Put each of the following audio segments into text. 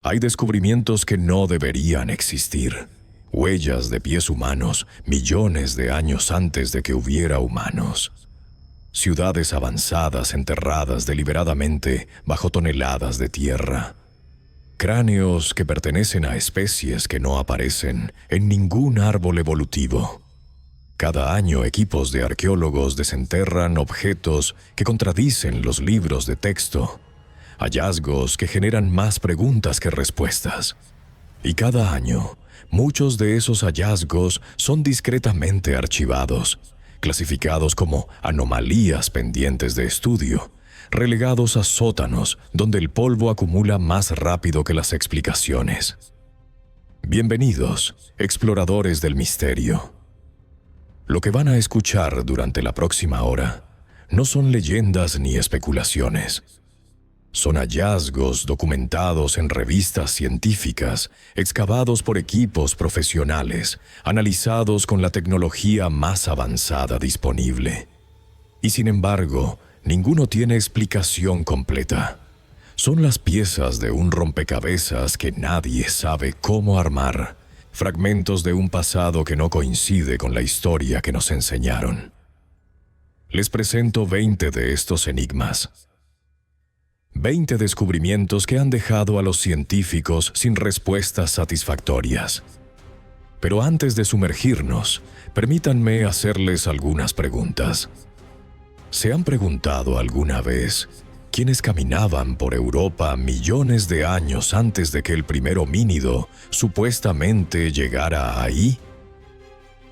Hay descubrimientos que no deberían existir. Huellas de pies humanos millones de años antes de que hubiera humanos. Ciudades avanzadas enterradas deliberadamente bajo toneladas de tierra. Cráneos que pertenecen a especies que no aparecen en ningún árbol evolutivo. Cada año equipos de arqueólogos desenterran objetos que contradicen los libros de texto. Hallazgos que generan más preguntas que respuestas. Y cada año, muchos de esos hallazgos son discretamente archivados, clasificados como anomalías pendientes de estudio, relegados a sótanos donde el polvo acumula más rápido que las explicaciones. Bienvenidos, exploradores del misterio. Lo que van a escuchar durante la próxima hora no son leyendas ni especulaciones. Son hallazgos documentados en revistas científicas, excavados por equipos profesionales, analizados con la tecnología más avanzada disponible. Y sin embargo, ninguno tiene explicación completa. Son las piezas de un rompecabezas que nadie sabe cómo armar, fragmentos de un pasado que no coincide con la historia que nos enseñaron. Les presento 20 de estos enigmas. 20 descubrimientos que han dejado a los científicos sin respuestas satisfactorias. Pero antes de sumergirnos, permítanme hacerles algunas preguntas. ¿Se han preguntado alguna vez quiénes caminaban por Europa millones de años antes de que el primer homínido supuestamente llegara ahí?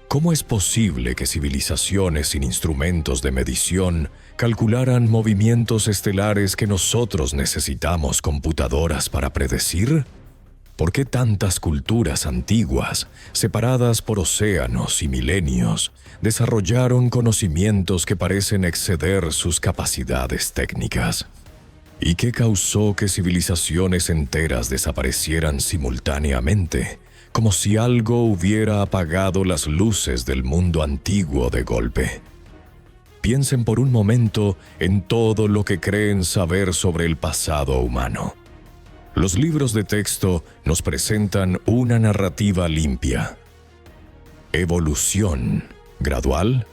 ¿Cómo es posible que civilizaciones sin instrumentos de medición calcularan movimientos estelares que nosotros necesitamos computadoras para predecir? ¿Por qué tantas culturas antiguas, separadas por océanos y milenios, desarrollaron conocimientos que parecen exceder sus capacidades técnicas? ¿Y qué causó que civilizaciones enteras desaparecieran simultáneamente, como si algo hubiera apagado las luces del mundo antiguo de golpe? Piensen por un momento en todo lo que creen saber sobre el pasado humano. Los libros de texto nos presentan una narrativa limpia. Evolución gradual,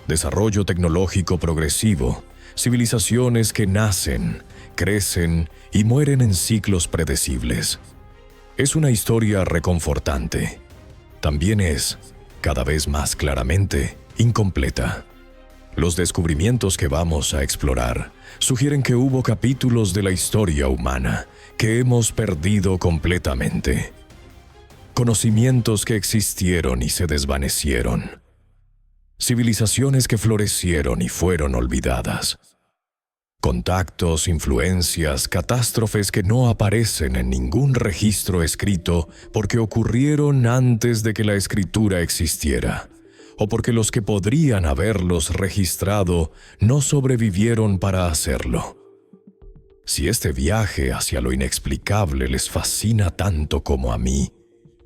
desarrollo tecnológico progresivo, civilizaciones que nacen, crecen y mueren en ciclos predecibles. Es una historia reconfortante. También es, cada vez más claramente, incompleta. Los descubrimientos que vamos a explorar sugieren que hubo capítulos de la historia humana que hemos perdido completamente. Conocimientos que existieron y se desvanecieron. Civilizaciones que florecieron y fueron olvidadas. Contactos, influencias, catástrofes que no aparecen en ningún registro escrito porque ocurrieron antes de que la escritura existiera, o porque los que podrían haberlos registrado no sobrevivieron para hacerlo. Si este viaje hacia lo inexplicable les fascina tanto como a mí,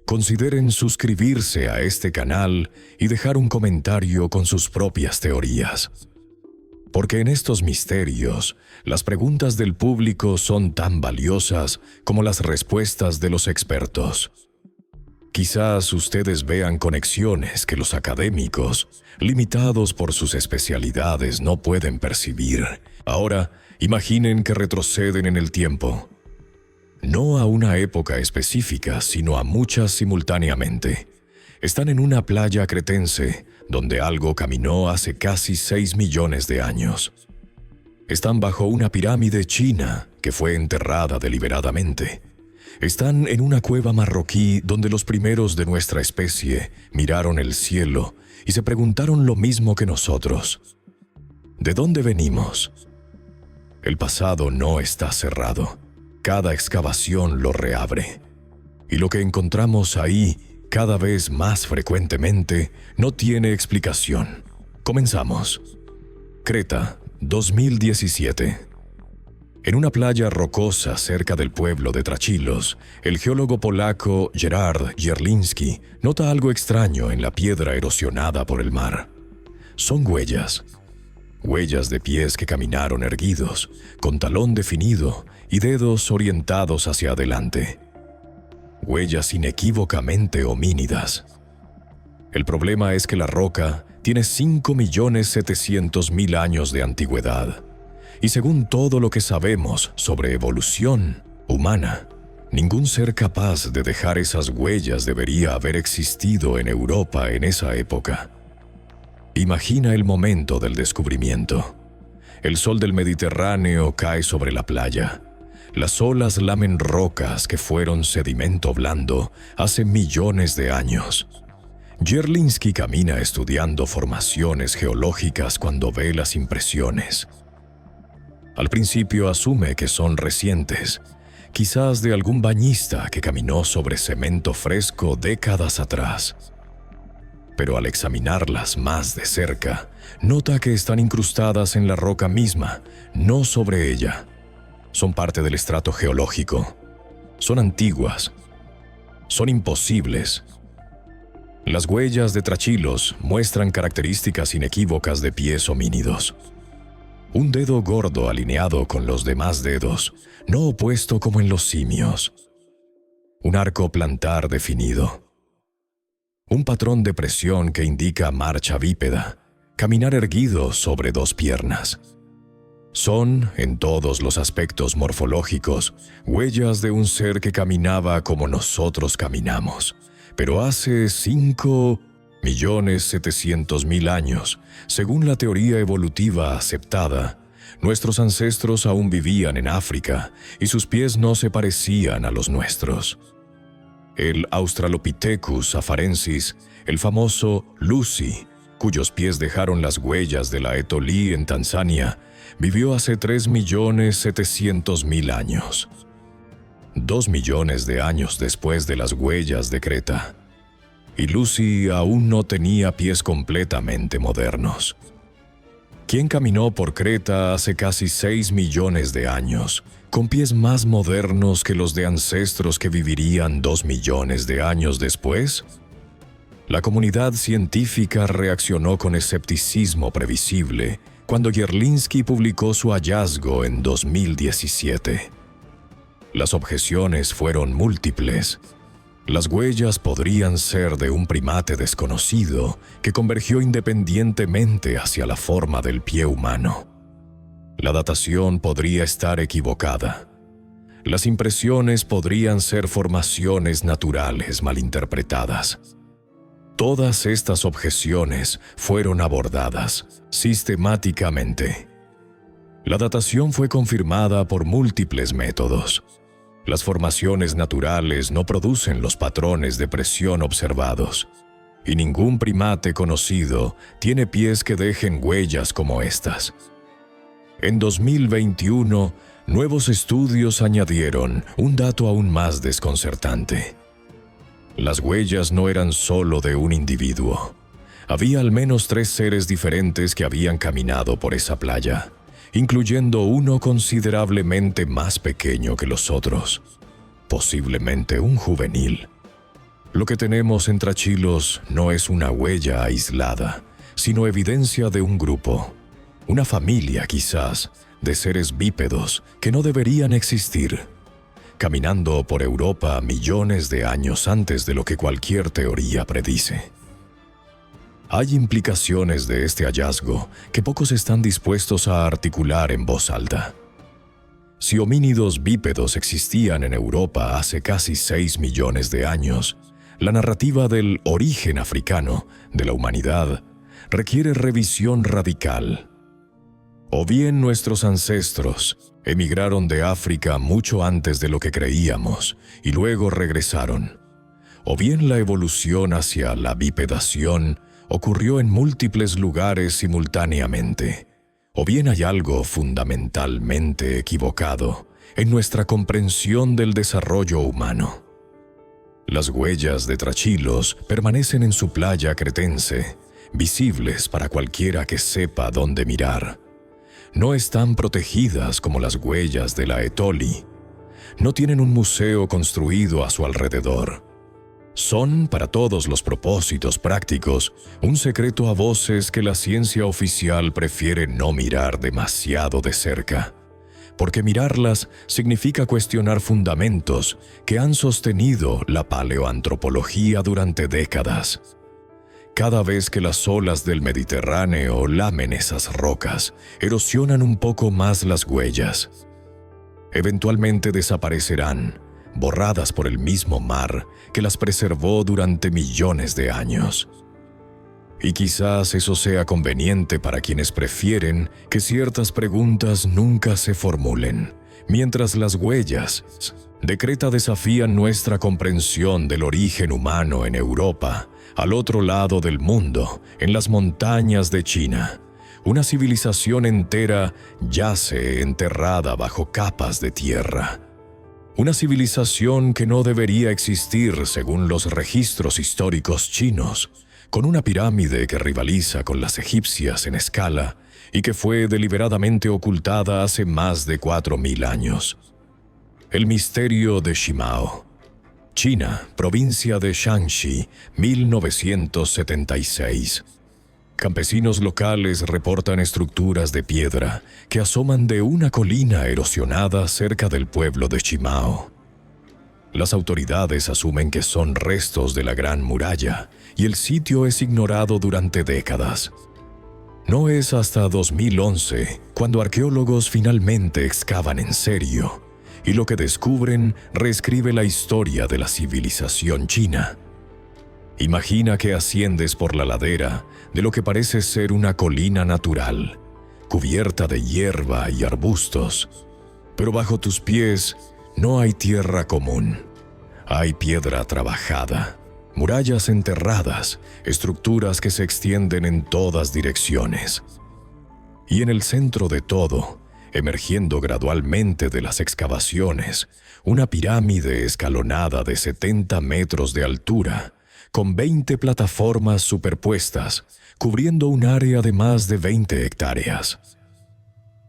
consideren suscribirse a este canal y dejar un comentario con sus propias teorías. Porque en estos misterios, las preguntas del público son tan valiosas como las respuestas de los expertos. Quizás ustedes vean conexiones que los académicos, limitados por sus especialidades, no pueden percibir. Ahora, imaginen que retroceden en el tiempo. No a una época específica, sino a muchas simultáneamente. Están en una playa cretense, donde algo caminó hace casi 6 millones de años. Están bajo una pirámide china que fue enterrada deliberadamente. Están en una cueva marroquí donde los primeros de nuestra especie miraron el cielo y se preguntaron lo mismo que nosotros. ¿De dónde venimos? El pasado no está cerrado. Cada excavación lo reabre. Y lo que encontramos ahí, cada vez más frecuentemente, no tiene explicación. Comenzamos. Creta, 2017. En una playa rocosa cerca del pueblo de Trachilos, el geólogo polaco Gerard Jerlinski nota algo extraño en la piedra erosionada por el mar. Son huellas. Huellas de pies que caminaron erguidos, con talón definido y dedos orientados hacia adelante. huellas inequívocamente homínidas. El problema es que la roca tiene 5.700.000 años de antigüedad, y según todo lo que sabemos sobre evolución humana, ningún ser capaz de dejar esas huellas debería haber existido en Europa en esa época. Imagina el momento del descubrimiento. El sol del Mediterráneo cae sobre la playa. Las olas lamen rocas que fueron sedimento blando hace millones de años. Yerliński camina estudiando formaciones geológicas cuando ve las impresiones. Al principio asume que son recientes, quizás de algún bañista que caminó sobre cemento fresco décadas atrás. Pero al examinarlas más de cerca, nota que están incrustadas en la roca misma, no sobre ella. Son parte del estrato geológico. Son antiguas. Son imposibles. Las huellas de trachilos muestran características inequívocas de pies homínidos. Un dedo gordo alineado con los demás dedos, no opuesto como en los simios. Un arco plantar definido. Un patrón de presión que indica marcha bípeda, caminar erguido sobre dos piernas. Son, en todos los aspectos morfológicos, huellas de un ser que caminaba como nosotros caminamos, pero hace 5.700.000 años, según la teoría evolutiva aceptada. Nuestros ancestros aún vivían en África y sus pies no se parecían a los nuestros. El Australopithecus afarensis, el famoso Lucy, cuyos pies dejaron las huellas de la Etolí en Tanzania, vivió hace 3.700.000 años. 2 millones de años después de las huellas de Creta. Y Lucy aún no tenía pies completamente modernos. ¿Quién caminó por Creta hace casi 6 millones de años, con pies más modernos que los de ancestros que vivirían 2 millones de años después? La comunidad científica reaccionó con escepticismo previsible cuando Yerliński publicó su hallazgo en 2017. Las objeciones fueron múltiples. Las huellas podrían ser de un primate desconocido que convergió independientemente hacia la forma del pie humano. La datación podría estar equivocada. Las impresiones podrían ser formaciones naturales malinterpretadas. Todas estas objeciones fueron abordadas sistemáticamente. La datación fue confirmada por múltiples métodos. Las formaciones naturales no producen los patrones de presión observados, y ningún primate conocido tiene pies que dejen huellas como estas. En 2021, nuevos estudios añadieron un dato aún más desconcertante. Las huellas no eran solo de un individuo. Había al menos 3 seres diferentes que habían caminado por esa playa, incluyendo uno considerablemente más pequeño que los otros, posiblemente un juvenil. Lo que tenemos en Trachilos no es una huella aislada, sino evidencia de un grupo, una familia quizás, de seres bípedos que no deberían existir, caminando por Europa millones de años antes de lo que cualquier teoría predice. Hay implicaciones de este hallazgo que pocos están dispuestos a articular en voz alta. Si homínidos bípedos existían en Europa hace casi 6 millones de años, la narrativa del origen africano de la humanidad requiere revisión radical. O bien nuestros ancestros emigraron de África mucho antes de lo que creíamos y luego regresaron, o bien la evolución hacia la bipedación ocurrió en múltiples lugares simultáneamente, o bien hay algo fundamentalmente equivocado en nuestra comprensión del desarrollo humano. Las huellas de Trachilos permanecen en su playa cretense, visibles para cualquiera que sepa dónde mirar. No están protegidas como las huellas de la Etoli. No tienen un museo construido a su alrededor. Son, para todos los propósitos prácticos, un secreto a voces que la ciencia oficial prefiere no mirar demasiado de cerca, porque mirarlas significa cuestionar fundamentos que han sostenido la paleoantropología durante décadas. Cada vez que las olas del Mediterráneo lamen esas rocas, erosionan un poco más las huellas. Eventualmente desaparecerán, borradas por el mismo mar que las preservó durante millones de años. Y quizás eso sea conveniente para quienes prefieren que ciertas preguntas nunca se formulen, mientras las huellas de Creta desafían nuestra comprensión del origen humano en Europa, al otro lado del mundo, en las montañas de China. Una civilización entera yace enterrada bajo capas de tierra. Una civilización que no debería existir según los registros históricos chinos, con una pirámide que rivaliza con las egipcias en escala y que fue deliberadamente ocultada hace más de 4000 años. El misterio de Shimao. China, provincia de Shanxi, 1976. Campesinos locales reportan estructuras de piedra que asoman de una colina erosionada cerca del pueblo de Shimao. Las autoridades asumen que son restos de la Gran Muralla y el sitio es ignorado durante décadas. No es hasta 2011 cuando arqueólogos finalmente excavan en serio y lo que descubren reescribe la historia de la civilización china. Imagina que asciendes por la ladera de lo que parece ser una colina natural, cubierta de hierba y arbustos, pero bajo tus pies no hay tierra común. Hay piedra trabajada, murallas enterradas, estructuras que se extienden en todas direcciones. Y en el centro de todo, emergiendo gradualmente de las excavaciones, una pirámide escalonada de 70 metros de altura, con 20 plataformas superpuestas, cubriendo un área de más de 20 hectáreas.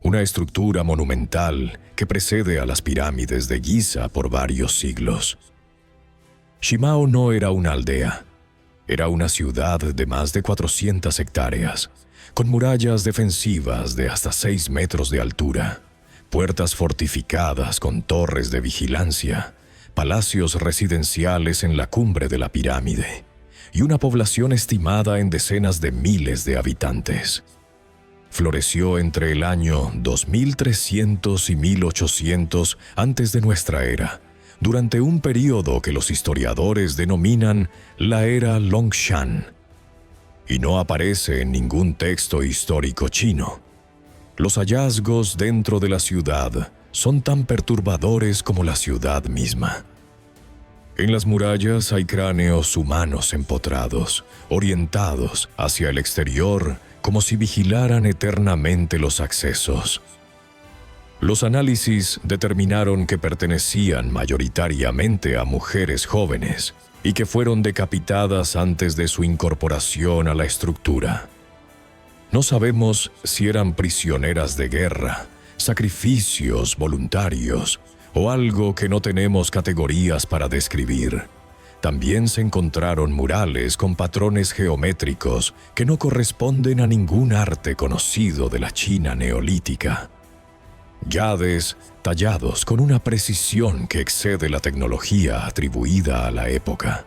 Una estructura monumental que precede a las pirámides de Giza por varios siglos. Shimao no era una aldea, era una ciudad de más de 400 hectáreas, con murallas defensivas de hasta 6 metros de altura, puertas fortificadas con torres de vigilancia, palacios residenciales en la cumbre de la pirámide, y una población estimada en decenas de miles de habitantes. Floreció entre el año 2300 y 1800 antes de nuestra era, durante un período que los historiadores denominan la era Longshan, y no aparece en ningún texto histórico chino. Los hallazgos dentro de la ciudad son tan perturbadores como la ciudad misma. En las murallas hay cráneos humanos empotrados, orientados hacia el exterior como si vigilaran eternamente los accesos. Los análisis determinaron que pertenecían mayoritariamente a mujeres jóvenes y que fueron decapitadas antes de su incorporación a la estructura. No sabemos si eran prisioneras de guerra, sacrificios voluntarios o algo que no tenemos categorías para describir. También se encontraron murales con patrones geométricos que no corresponden a ningún arte conocido de la China neolítica. Yades tallados con una precisión que excede la tecnología atribuida a la época.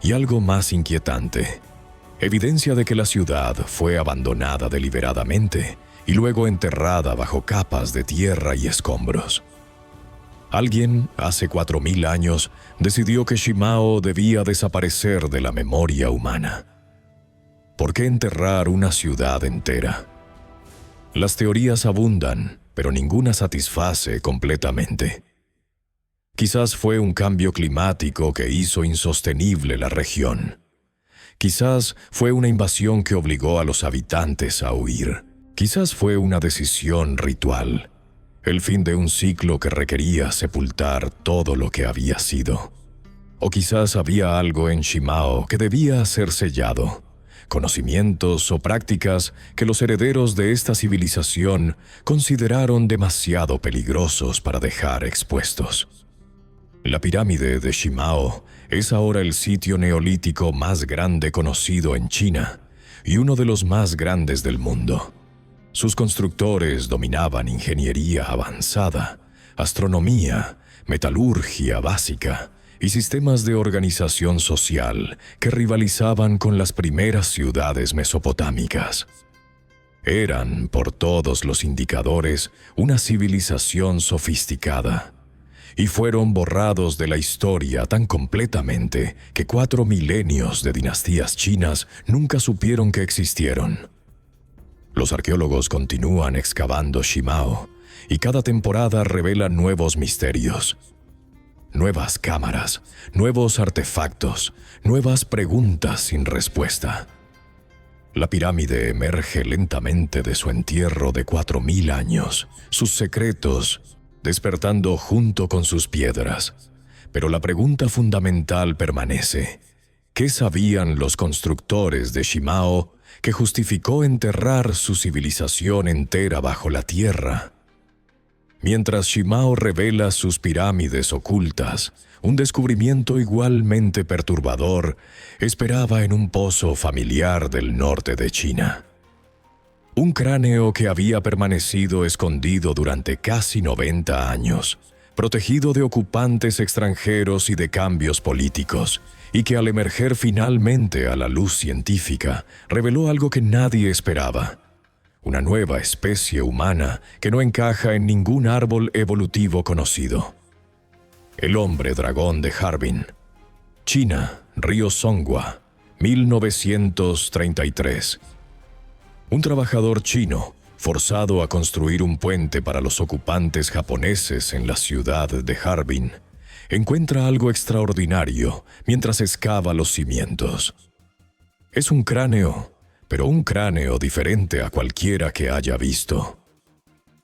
Y algo más inquietante, evidencia de que la ciudad fue abandonada deliberadamente y luego enterrada bajo capas de tierra y escombros. Alguien, hace 4000 años, decidió que Shimao debía desaparecer de la memoria humana. ¿Por qué enterrar una ciudad entera? Las teorías abundan, pero ninguna satisface completamente. Quizás fue un cambio climático que hizo insostenible la región. Quizás fue una invasión que obligó a los habitantes a huir. Quizás fue una decisión ritual, el fin de un ciclo que requería sepultar todo lo que había sido. O quizás había algo en Shimao que debía ser sellado, conocimientos o prácticas que los herederos de esta civilización consideraron demasiado peligrosos para dejar expuestos. La pirámide de Shimao es ahora el sitio neolítico más grande conocido en China y uno de los más grandes del mundo. Sus constructores dominaban ingeniería avanzada, astronomía, metalurgia básica y sistemas de organización social que rivalizaban con las primeras ciudades mesopotámicas. Eran, por todos los indicadores, una civilización sofisticada, y fueron borrados de la historia tan completamente que 4 milenios de dinastías chinas nunca supieron que existieron. Los arqueólogos continúan excavando Shimao, y cada temporada revela nuevos misterios. Nuevas cámaras, nuevos artefactos, nuevas preguntas sin respuesta. La pirámide emerge lentamente de su entierro de 4000 años, sus secretos despertando junto con sus piedras. Pero la pregunta fundamental permanece: ¿qué sabían los constructores de Shimao que justificó enterrar su civilización entera bajo la tierra? Mientras Shimao revela sus pirámides ocultas, un descubrimiento igualmente perturbador esperaba en un pozo familiar del norte de China. Un cráneo que había permanecido escondido durante casi 90 años, protegido de ocupantes extranjeros y de cambios políticos, y que al emerger finalmente a la luz científica, reveló algo que nadie esperaba: una nueva especie humana que no encaja en ningún árbol evolutivo conocido. El hombre dragón de Harbin. China, río Songhua, 1933. Un trabajador chino, forzado a construir un puente para los ocupantes japoneses en la ciudad de Harbin, encuentra algo extraordinario mientras excava los cimientos. Es un cráneo, pero un cráneo diferente a cualquiera que haya visto.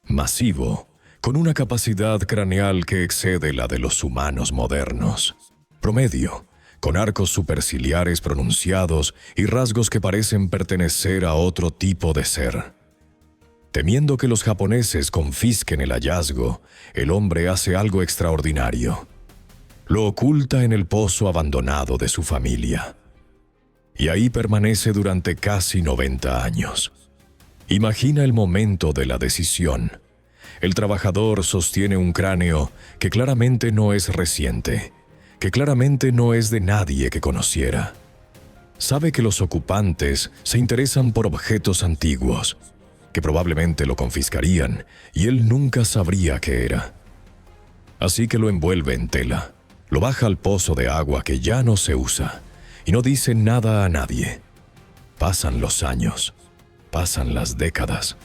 Masivo, con una capacidad craneal que excede la de los humanos modernos. Promedio, con arcos superciliares pronunciados y rasgos que parecen pertenecer a otro tipo de ser. Temiendo que los japoneses confisquen el hallazgo, el hombre hace algo extraordinario. Lo oculta en el pozo abandonado de su familia. Y ahí permanece durante casi 90 años. Imagina el momento de la decisión. El trabajador sostiene un cráneo que claramente no es reciente, que claramente no es de nadie que conociera. Sabe que los ocupantes se interesan por objetos antiguos, que probablemente lo confiscarían, y él nunca sabría qué era. Así que lo envuelve en tela, lo baja al pozo de agua que ya no se usa, y no dice nada a nadie. Pasan los años, pasan las décadas.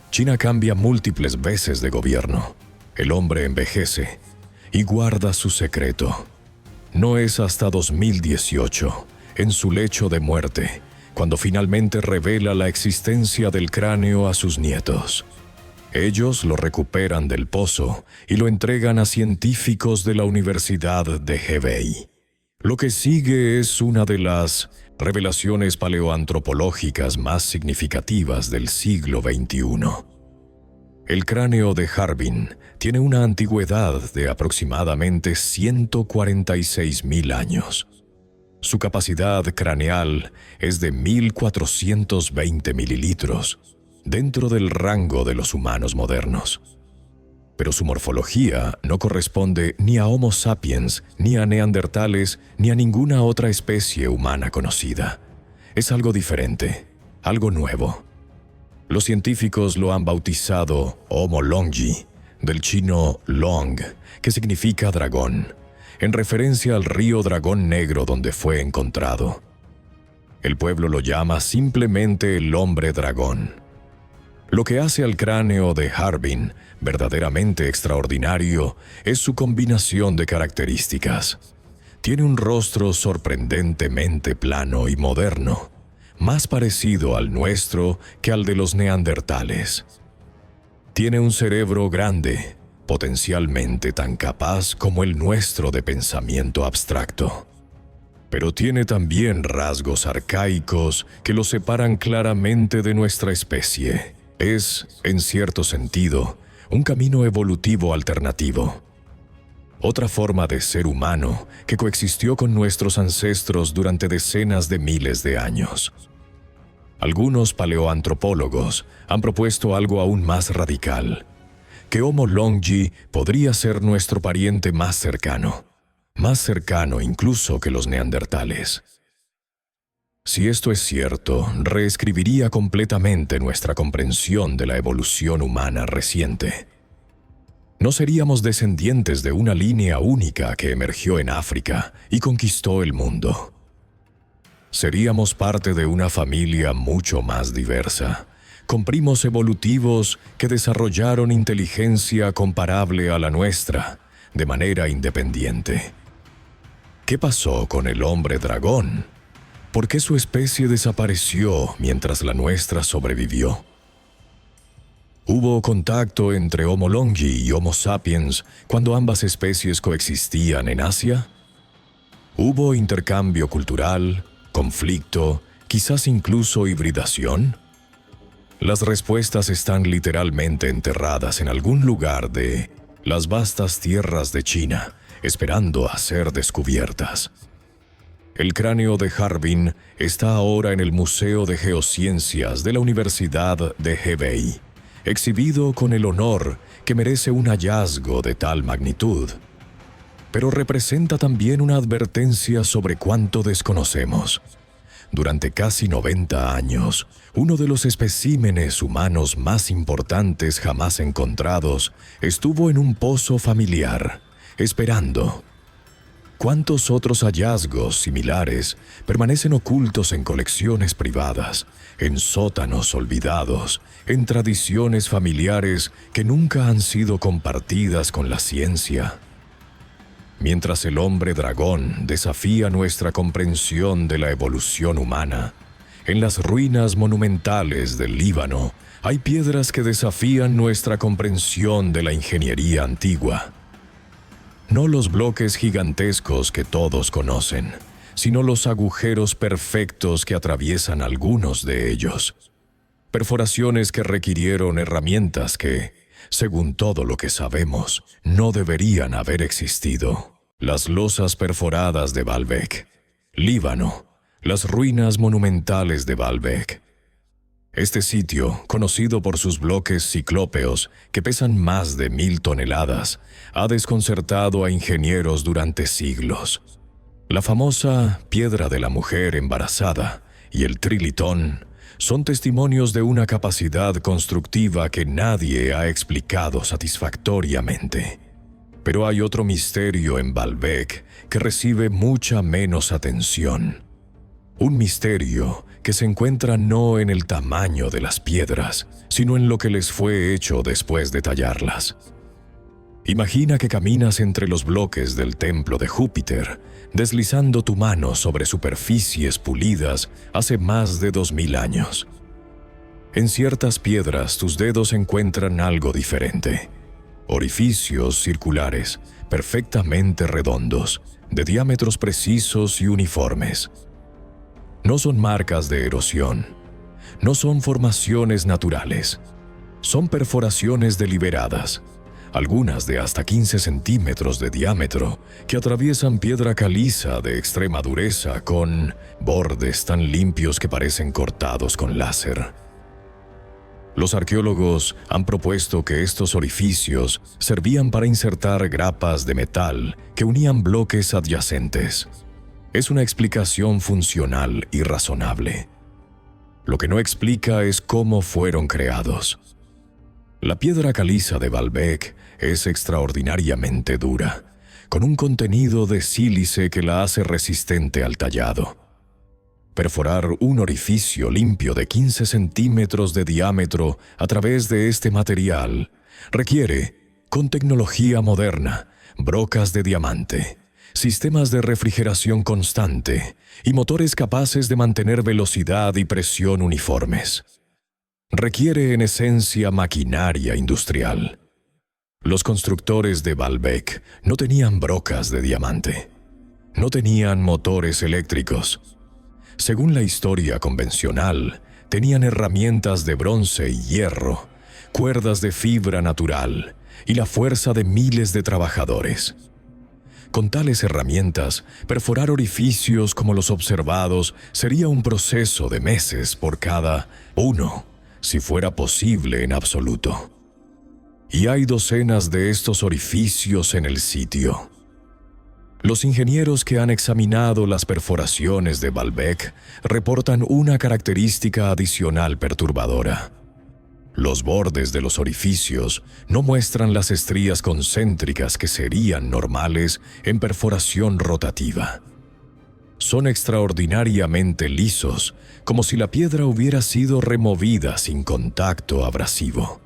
China cambia múltiples veces de gobierno. El hombre envejece y guarda su secreto. No es hasta 2018, en su lecho de muerte, cuando finalmente revela la existencia del cráneo a sus nietos. Ellos lo recuperan del pozo y lo entregan a científicos de la Universidad de Hebei. Lo que sigue es una de las revelaciones paleoantropológicas más significativas del siglo XXI. El cráneo de Harbin tiene una antigüedad de aproximadamente 146.000 años. Su capacidad craneal es de 1.420 mililitros, dentro del rango de los humanos modernos. Pero su morfología no corresponde ni a Homo sapiens, ni a neandertales, ni a ninguna otra especie humana conocida. Es algo diferente, algo nuevo. Los científicos lo han bautizado Homo longi, del chino long, que significa dragón, en referencia al río Dragón Negro donde fue encontrado. El pueblo lo llama simplemente el hombre dragón. Lo que hace al cráneo de Harbin verdaderamente extraordinario es su combinación de características. Tiene un rostro sorprendentemente plano y moderno, más parecido al nuestro que al de los neandertales. Tiene un cerebro grande, potencialmente tan capaz como el nuestro de pensamiento abstracto. Pero tiene también rasgos arcaicos que lo separan claramente de nuestra especie. Es, en cierto sentido, un camino evolutivo alternativo. Otra forma de ser humano que coexistió con nuestros ancestros durante decenas de miles de años. Algunos paleoantropólogos han propuesto algo aún más radical, que Homo longi podría ser nuestro pariente más cercano incluso que los neandertales. Si esto es cierto, reescribiría completamente nuestra comprensión de la evolución humana reciente. No seríamos descendientes de una línea única que emergió en África y conquistó el mundo. Seríamos parte de una familia mucho más diversa, con primos evolutivos que desarrollaron inteligencia comparable a la nuestra, de manera independiente. ¿Qué pasó con el hombre dragón? ¿Por qué su especie desapareció mientras la nuestra sobrevivió? ¿Hubo contacto entre Homo longi y Homo sapiens cuando ambas especies coexistían en Asia? ¿Hubo intercambio cultural, conflicto, quizás incluso hibridación? Las respuestas están literalmente enterradas en algún lugar de las vastas tierras de China, esperando a ser descubiertas. El cráneo de Harbin está ahora en el Museo de Geociencias de la Universidad de Hebei, exhibido con el honor que merece un hallazgo de tal magnitud. Pero representa también una advertencia sobre cuánto desconocemos. Durante casi 90 años, uno de los especímenes humanos más importantes jamás encontrados estuvo en un pozo familiar, esperando. ¿Cuántos otros hallazgos similares permanecen ocultos en colecciones privadas, en sótanos olvidados, en tradiciones familiares que nunca han sido compartidas con la ciencia? Mientras el hombre dragón desafía nuestra comprensión de la evolución humana, en las ruinas monumentales del Líbano hay piedras que desafían nuestra comprensión de la ingeniería antigua. No los bloques gigantescos que todos conocen, sino los agujeros perfectos que atraviesan algunos de ellos. Perforaciones que requirieron herramientas que, según todo lo que sabemos, no deberían haber existido. Las losas perforadas de Baalbek, Líbano, las ruinas monumentales de Baalbek. Este sitio, conocido por sus bloques ciclópeos que pesan más de 1000 toneladas, ha desconcertado a ingenieros durante siglos. La famosa piedra de la mujer embarazada y el trilitón son testimonios de una capacidad constructiva que nadie ha explicado satisfactoriamente. Pero hay otro misterio en Baalbek que recibe mucha menos atención. Un misterio que se encuentra no en el tamaño de las piedras, sino en lo que les fue hecho después de tallarlas. Imagina que caminas entre los bloques del templo de Júpiter, deslizando tu mano sobre superficies pulidas hace más de 2000 años. En ciertas piedras tus dedos encuentran algo diferente. Orificios circulares, perfectamente redondos, de diámetros precisos y uniformes. No son marcas de erosión, no son formaciones naturales, son perforaciones deliberadas, algunas de hasta 15 centímetros de diámetro, que atraviesan piedra caliza de extrema dureza con bordes tan limpios que parecen cortados con láser. Los arqueólogos han propuesto que estos orificios servían para insertar grapas de metal que unían bloques adyacentes. Es una explicación funcional y razonable. Lo que no explica es cómo fueron creados. La piedra caliza de Baalbek es extraordinariamente dura, con un contenido de sílice que la hace resistente al tallado. Perforar un orificio limpio de 15 centímetros de diámetro a través de este material requiere, con tecnología moderna, brocas de diamante, sistemas de refrigeración constante y motores capaces de mantener velocidad y presión uniformes. Requiere en esencia maquinaria industrial. Los constructores de Baalbek no tenían brocas de diamante. No tenían motores eléctricos. Según la historia convencional, tenían herramientas de bronce y hierro, cuerdas de fibra natural y la fuerza de miles de trabajadores. Con tales herramientas, perforar orificios como los observados sería un proceso de meses por cada uno, si fuera posible en absoluto. Y hay docenas de estos orificios en el sitio. Los ingenieros que han examinado las perforaciones de Baalbek reportan una característica adicional perturbadora. Los bordes de los orificios no muestran las estrías concéntricas que serían normales en perforación rotativa. Son extraordinariamente lisos, como si la piedra hubiera sido removida sin contacto abrasivo.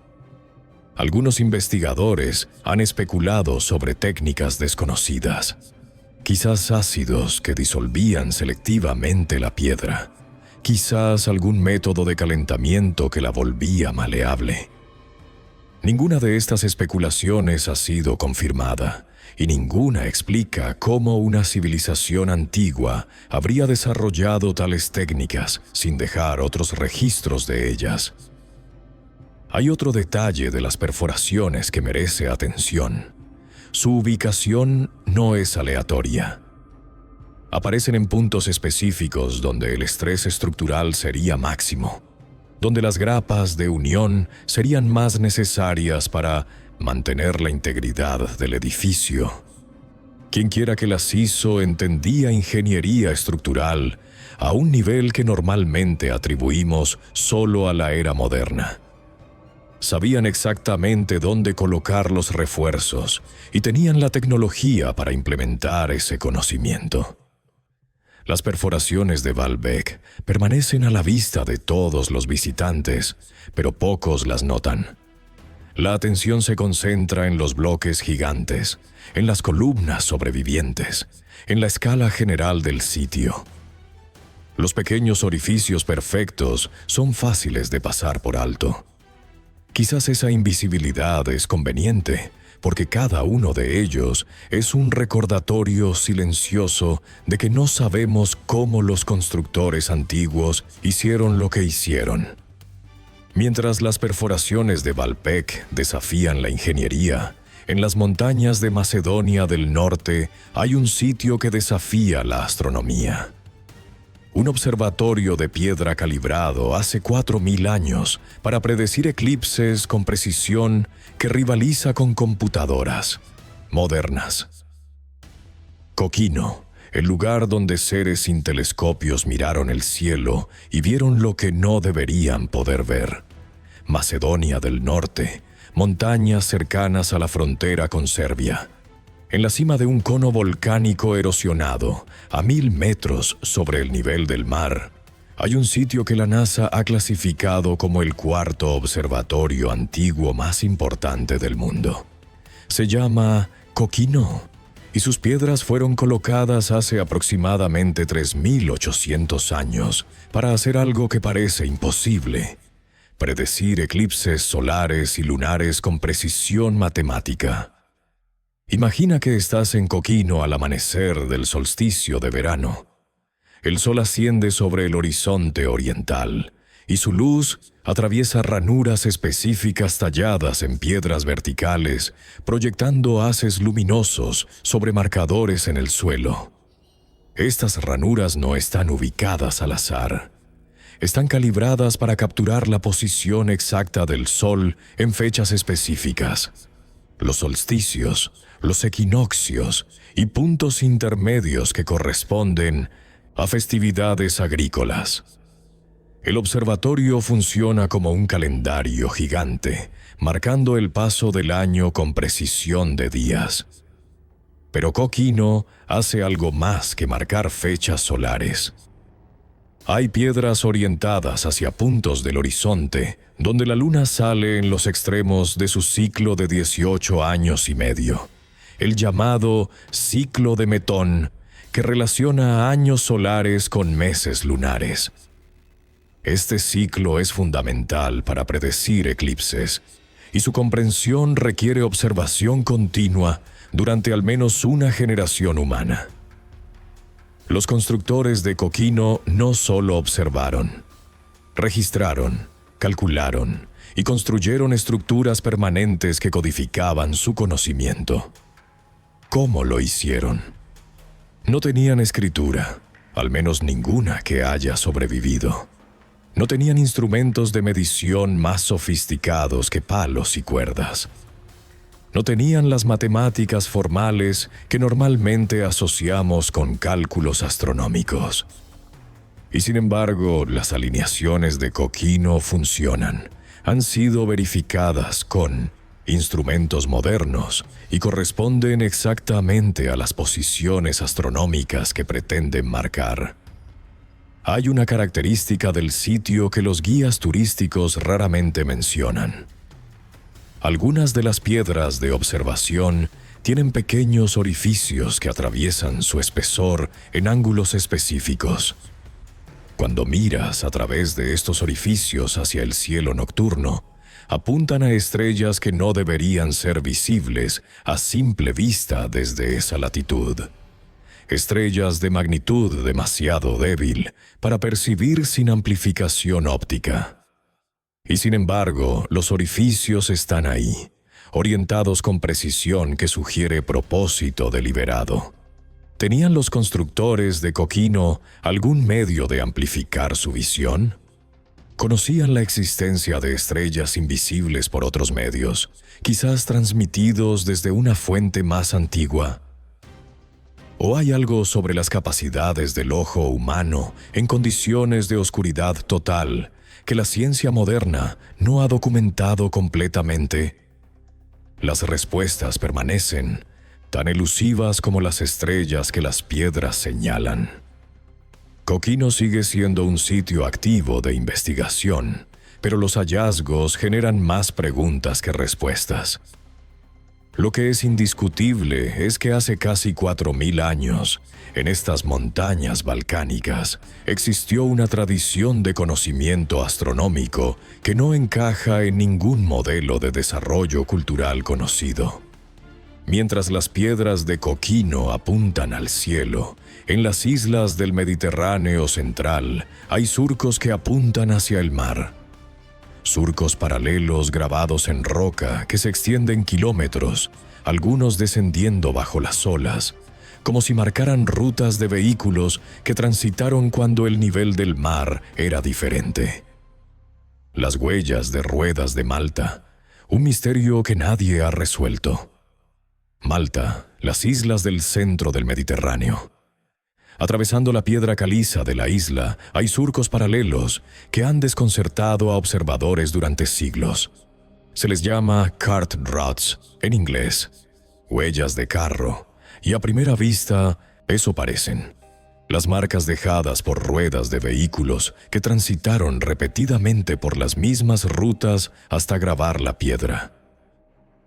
Algunos investigadores han especulado sobre técnicas desconocidas, quizás ácidos que disolvían selectivamente la piedra, quizás algún método de calentamiento que la volvía maleable. Ninguna de estas especulaciones ha sido confirmada, y ninguna explica cómo una civilización antigua habría desarrollado tales técnicas sin dejar otros registros de ellas. Hay otro detalle de las perforaciones que merece atención. Su ubicación no es aleatoria. Aparecen en puntos específicos donde el estrés estructural sería máximo, donde las grapas de unión serían más necesarias para mantener la integridad del edificio. Quienquiera que las hizo entendía ingeniería estructural a un nivel que normalmente atribuimos solo a la era moderna. Sabían exactamente dónde colocar los refuerzos y tenían la tecnología para implementar ese conocimiento. Las perforaciones de Baalbek permanecen a la vista de todos los visitantes, pero pocos las notan. La atención se concentra en los bloques gigantes, en las columnas sobrevivientes, en la escala general del sitio. Los pequeños orificios perfectos son fáciles de pasar por alto. Quizás esa invisibilidad es conveniente, porque cada uno de ellos es un recordatorio silencioso de que no sabemos cómo los constructores antiguos hicieron lo que hicieron. Mientras las perforaciones de Baalbek desafían la ingeniería, en las montañas de Macedonia del Norte hay un sitio que desafía la astronomía. Un observatorio de piedra calibrado hace 4000 años para predecir eclipses con precisión que rivaliza con computadoras modernas. Kokino, el lugar donde seres sin telescopios miraron el cielo y vieron lo que no deberían poder ver. Macedonia del Norte, montañas cercanas a la frontera con Serbia. En la cima de un cono volcánico erosionado, a 1000 metros sobre el nivel del mar, hay un sitio que la NASA ha clasificado como el cuarto observatorio antiguo más importante del mundo. Se llama Kokino, y sus piedras fueron colocadas hace aproximadamente 3800 años para hacer algo que parece imposible: predecir eclipses solares y lunares con precisión matemática. Imagina que estás en Kokino al amanecer del solsticio de verano. El sol asciende sobre el horizonte oriental, y su luz atraviesa ranuras específicas talladas en piedras verticales, proyectando haces luminosos sobre marcadores en el suelo. Estas ranuras no están ubicadas al azar. Están calibradas para capturar la posición exacta del sol en fechas específicas. Los solsticios, los equinoccios y puntos intermedios que corresponden a festividades agrícolas. El observatorio funciona como un calendario gigante, marcando el paso del año con precisión de días. Pero Kokino hace algo más que marcar fechas solares. Hay piedras orientadas hacia puntos del horizonte, donde la luna sale en los extremos de su ciclo de 18 años y medio, el llamado ciclo de Metón, que relaciona años solares con meses lunares. Este ciclo es fundamental para predecir eclipses, y su comprensión requiere observación continua durante al menos una generación humana. Los constructores de Kokino no solo observaron, registraron, calcularon y construyeron estructuras permanentes que codificaban su conocimiento. ¿Cómo lo hicieron? No tenían escritura, al menos ninguna que haya sobrevivido. No tenían instrumentos de medición más sofisticados que palos y cuerdas. No tenían las matemáticas formales que normalmente asociamos con cálculos astronómicos. Y sin embargo, las alineaciones de Kokino funcionan. Han sido verificadas con instrumentos modernos y corresponden exactamente a las posiciones astronómicas que pretenden marcar. Hay una característica del sitio que los guías turísticos raramente mencionan. Algunas de las piedras de observación tienen pequeños orificios que atraviesan su espesor en ángulos específicos. Cuando miras a través de estos orificios hacia el cielo nocturno, apuntan a estrellas que no deberían ser visibles a simple vista desde esa latitud. Estrellas de magnitud demasiado débil para percibir sin amplificación óptica. Y sin embargo, los orificios están ahí, orientados con precisión que sugiere propósito deliberado. ¿Tenían los constructores de Kokino algún medio de amplificar su visión? ¿Conocían la existencia de estrellas invisibles por otros medios, quizás transmitidos desde una fuente más antigua? ¿O hay algo sobre las capacidades del ojo humano en condiciones de oscuridad total que la ciencia moderna no ha documentado completamente? Las respuestas permanecen tan elusivas como las estrellas que las piedras señalan. Kokino sigue siendo un sitio activo de investigación, pero los hallazgos generan más preguntas que respuestas. Lo que es indiscutible es que hace casi 4.000 años, en estas montañas balcánicas, existió una tradición de conocimiento astronómico que no encaja en ningún modelo de desarrollo cultural conocido. Mientras las piedras de Kokino apuntan al cielo, en las islas del Mediterráneo central hay surcos que apuntan hacia el mar. Surcos paralelos grabados en roca que se extienden kilómetros, algunos descendiendo bajo las olas, como si marcaran rutas de vehículos que transitaron cuando el nivel del mar era diferente. Las huellas de ruedas de Malta, un misterio que nadie ha resuelto. Malta, las islas del centro del Mediterráneo. Atravesando la piedra caliza de la isla hay surcos paralelos que han desconcertado a observadores durante siglos. Se les llama cart ruts en inglés, huellas de carro, y a primera vista eso parecen. Las marcas dejadas por ruedas de vehículos que transitaron repetidamente por las mismas rutas hasta grabar la piedra.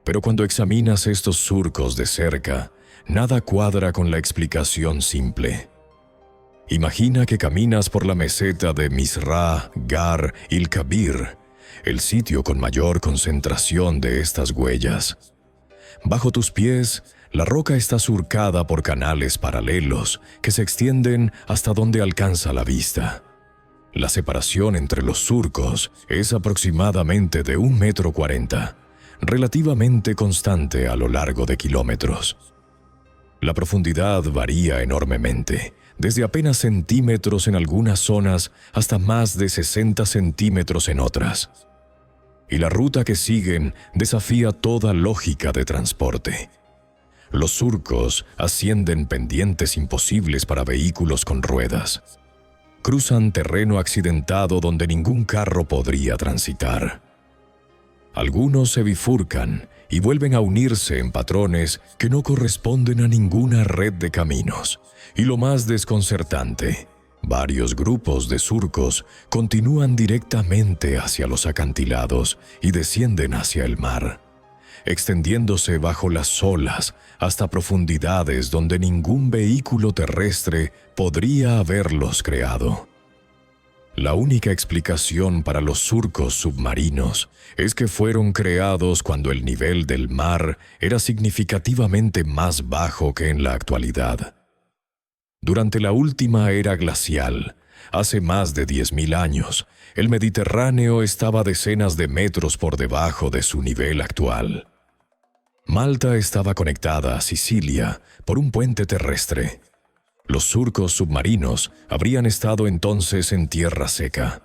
Pero cuando examinas estos surcos de cerca, nada cuadra con la explicación simple. Imagina que caminas por la meseta de Misra, Gar el Kabir, el sitio con mayor concentración de estas huellas. Bajo tus pies, la roca está surcada por canales paralelos que se extienden hasta donde alcanza la vista. La separación entre los surcos es aproximadamente de 1,40 m, relativamente constante a lo largo de kilómetros. La profundidad varía enormemente, desde apenas centímetros en algunas zonas hasta más de 60 centímetros en otras. Y la ruta que siguen desafía toda lógica de transporte. Los surcos ascienden pendientes imposibles para vehículos con ruedas. Cruzan terreno accidentado donde ningún carro podría transitar. Algunos se bifurcan y vuelven a unirse en patrones que no corresponden a ninguna red de caminos. Y lo más desconcertante, varios grupos de surcos continúan directamente hacia los acantilados y descienden hacia el mar, extendiéndose bajo las olas hasta profundidades donde ningún vehículo terrestre podría haberlos creado. La única explicación para los surcos submarinos es que fueron creados cuando el nivel del mar era significativamente más bajo que en la actualidad. Durante la última era glacial, hace más de 10.000 años, el Mediterráneo estaba decenas de metros por debajo de su nivel actual. Malta estaba conectada a Sicilia por un puente terrestre. Los surcos submarinos habrían estado entonces en tierra seca.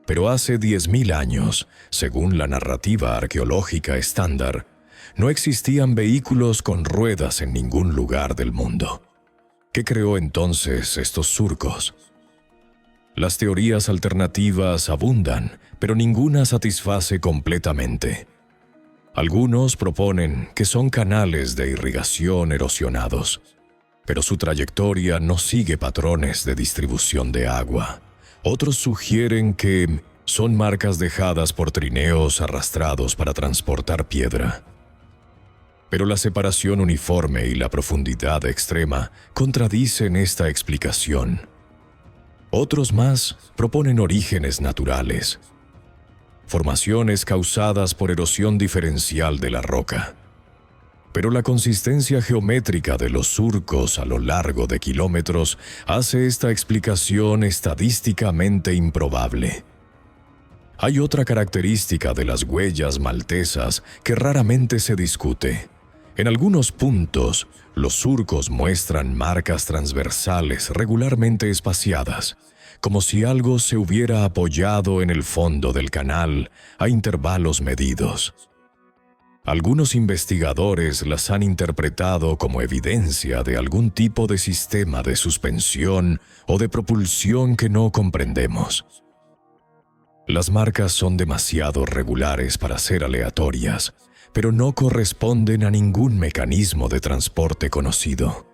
Pero hace 10.000 años, según la narrativa arqueológica estándar, no existían vehículos con ruedas en ningún lugar del mundo. ¿Qué creó entonces estos surcos? Las teorías alternativas abundan, pero ninguna satisface completamente. Algunos proponen que son canales de irrigación erosionados, pero su trayectoria no sigue patrones de distribución de agua. Otros sugieren que son marcas dejadas por trineos arrastrados para transportar piedra. Pero la separación uniforme y la profundidad extrema contradicen esta explicación. Otros más proponen orígenes naturales, formaciones causadas por erosión diferencial de la roca. Pero la consistencia geométrica de los surcos a lo largo de kilómetros hace esta explicación estadísticamente improbable. Hay otra característica de las huellas maltesas que raramente se discute. En algunos puntos, los surcos muestran marcas transversales regularmente espaciadas, como si algo se hubiera apoyado en el fondo del canal a intervalos medidos. Algunos investigadores las han interpretado como evidencia de algún tipo de sistema de suspensión o de propulsión que no comprendemos. Las marcas son demasiado regulares para ser aleatorias, pero no corresponden a ningún mecanismo de transporte conocido.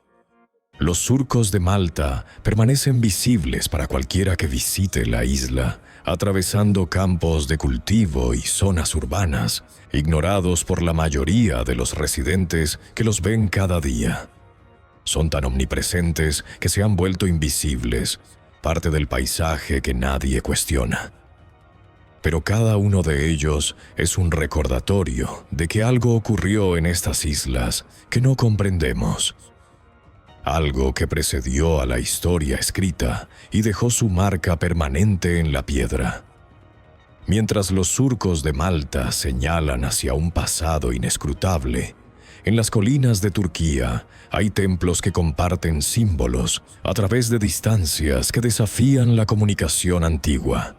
Los surcos de Malta permanecen visibles para cualquiera que visite la isla, atravesando campos de cultivo y zonas urbanas, ignorados por la mayoría de los residentes que los ven cada día. Son tan omnipresentes que se han vuelto invisibles, parte del paisaje que nadie cuestiona. Pero cada uno de ellos es un recordatorio de que algo ocurrió en estas islas que no comprendemos. Algo que precedió a la historia escrita y dejó su marca permanente en la piedra. Mientras los surcos de Malta señalan hacia un pasado inescrutable, en las colinas de Turquía hay templos que comparten símbolos a través de distancias que desafían la comunicación antigua.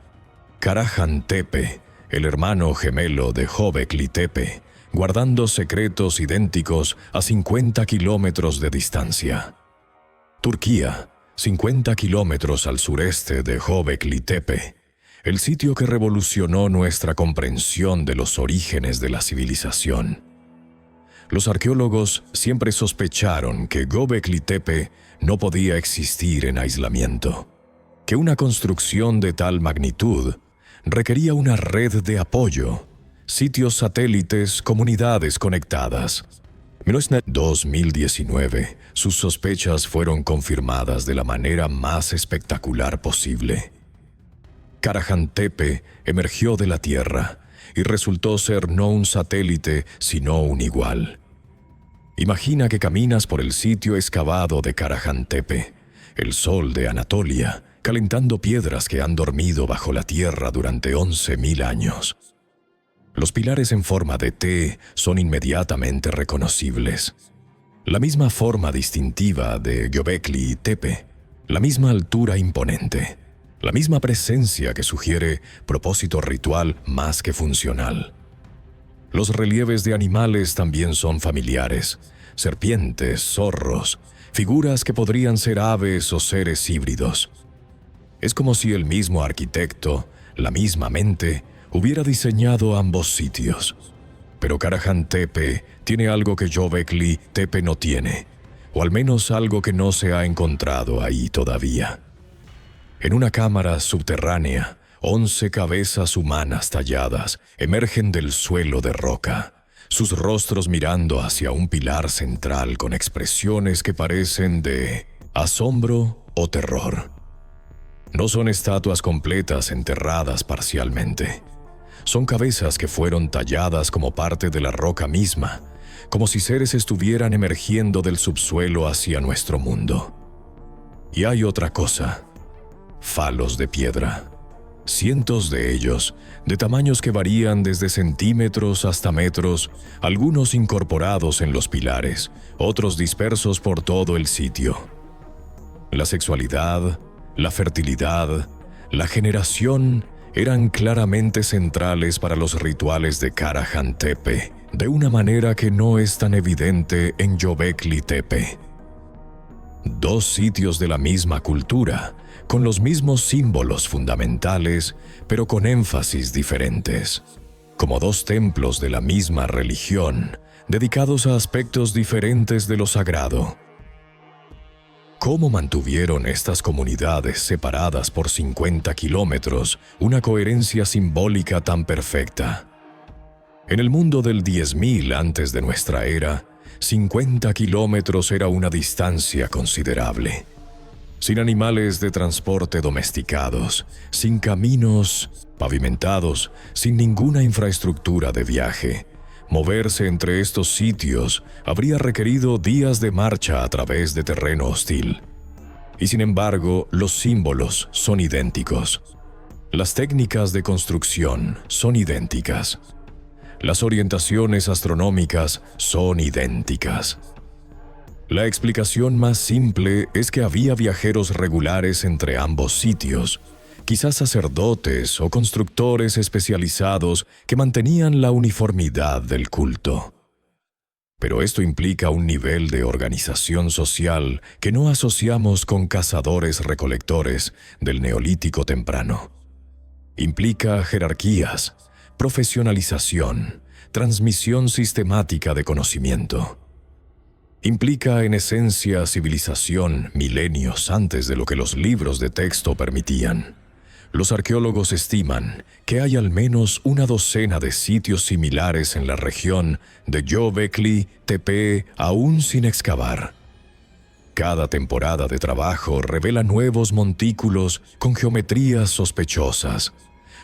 Karahan Tepe, el hermano gemelo de Göbekli Tepe, guardando secretos idénticos a 50 kilómetros de distancia. Turquía, 50 kilómetros al sureste de Göbekli Tepe, el sitio que revolucionó nuestra comprensión de los orígenes de la civilización. Los arqueólogos siempre sospecharon que Göbekli Tepe no podía existir en aislamiento, que una construcción de tal magnitud requería una red de apoyo, sitios satélites, comunidades conectadas. En 2019, sus sospechas fueron confirmadas de la manera más espectacular posible. Karahan Tepe emergió de la Tierra y resultó ser no un satélite, sino un igual. Imagina que caminas por el sitio excavado de Karahan Tepe, el sol de Anatolia, calentando piedras que han dormido bajo la tierra durante 11.000 años. Los pilares en forma de T son inmediatamente reconocibles. La misma forma distintiva de Göbekli Tepe, la misma altura imponente, la misma presencia que sugiere propósito ritual más que funcional. Los relieves de animales también son familiares: serpientes, zorros, figuras que podrían ser aves o seres híbridos. Es como si el mismo arquitecto, la misma mente, hubiera diseñado ambos sitios. Pero Karahan Tepe tiene algo que Göbekli Tepe no tiene, o al menos algo que no se ha encontrado ahí todavía. En una cámara subterránea, 11 cabezas humanas talladas emergen del suelo de roca, sus rostros mirando hacia un pilar central con expresiones que parecen de asombro o terror. No son estatuas completas enterradas parcialmente. Son cabezas que fueron talladas como parte de la roca misma, como si seres estuvieran emergiendo del subsuelo hacia nuestro mundo. Y hay otra cosa: falos de piedra. Cientos de ellos, de tamaños que varían desde centímetros hasta metros, algunos incorporados en los pilares, otros dispersos por todo el sitio. La sexualidad, la fertilidad, la generación eran claramente centrales para los rituales de Karahan Tepe, de una manera que no es tan evidente en Göbekli Tepe. Dos sitios de la misma cultura, con los mismos símbolos fundamentales, pero con énfasis diferentes, como dos templos de la misma religión, dedicados a aspectos diferentes de lo sagrado. ¿Cómo mantuvieron estas comunidades separadas por 50 kilómetros una coherencia simbólica tan perfecta? En el mundo del 10.000 antes de nuestra era, 50 kilómetros era una distancia considerable. Sin animales de transporte domesticados, sin caminos pavimentados, sin ninguna infraestructura de viaje, moverse entre estos sitios habría requerido días de marcha a través de terreno hostil. Y sin embargo, los símbolos son idénticos. Las técnicas de construcción son idénticas. Las orientaciones astronómicas son idénticas. La explicación más simple es que había viajeros regulares entre ambos sitios, quizás sacerdotes o constructores especializados que mantenían la uniformidad del culto. Pero esto implica un nivel de organización social que no asociamos con cazadores-recolectores del Neolítico temprano. Implica jerarquías, profesionalización, transmisión sistemática de conocimiento. Implica en esencia civilización milenios antes de lo que los libros de texto permitían. Los arqueólogos estiman que hay al menos una docena de sitios similares en la región de Göbekli Tepe aún sin excavar. Cada temporada de trabajo revela nuevos montículos con geometrías sospechosas,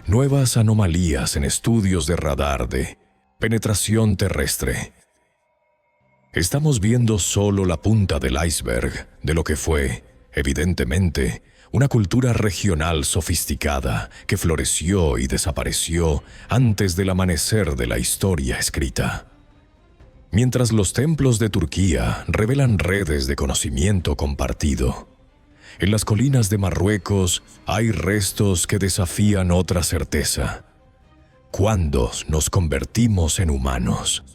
nuevas anomalías en estudios de radar de penetración terrestre. Estamos viendo solo la punta del iceberg de lo que fue, evidentemente, una cultura regional sofisticada que floreció y desapareció antes del amanecer de la historia escrita. Mientras los templos de Turquía revelan redes de conocimiento compartido, en las colinas de Marruecos hay restos que desafían otra certeza. ¿Cuándo nos convertimos en humanos?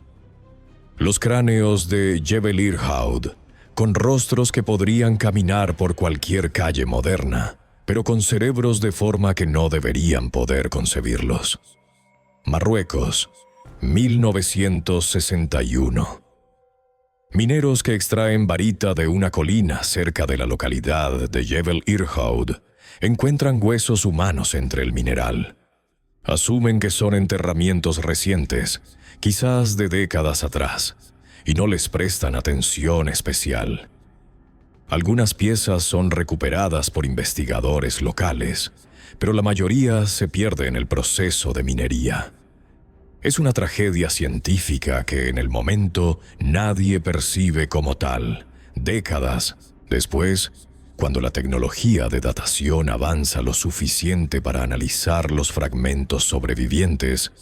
Los cráneos de Jebel Irhoud, con rostros que podrían caminar por cualquier calle moderna, pero con cerebros de forma que no deberían poder concebirlos. Marruecos, 1961. Mineros que extraen barita de una colina cerca de la localidad de Jebel Irhoud encuentran huesos humanos entre el mineral. Asumen que son enterramientos recientes, quizás de décadas atrás, y no les prestan atención especial. Algunas piezas son recuperadas por investigadores locales, pero la mayoría se pierde en el proceso de minería. Es una tragedia científica que en el momento nadie percibe como tal. Décadas después, cuando la tecnología de datación avanza lo suficiente para analizar los fragmentos sobrevivientes,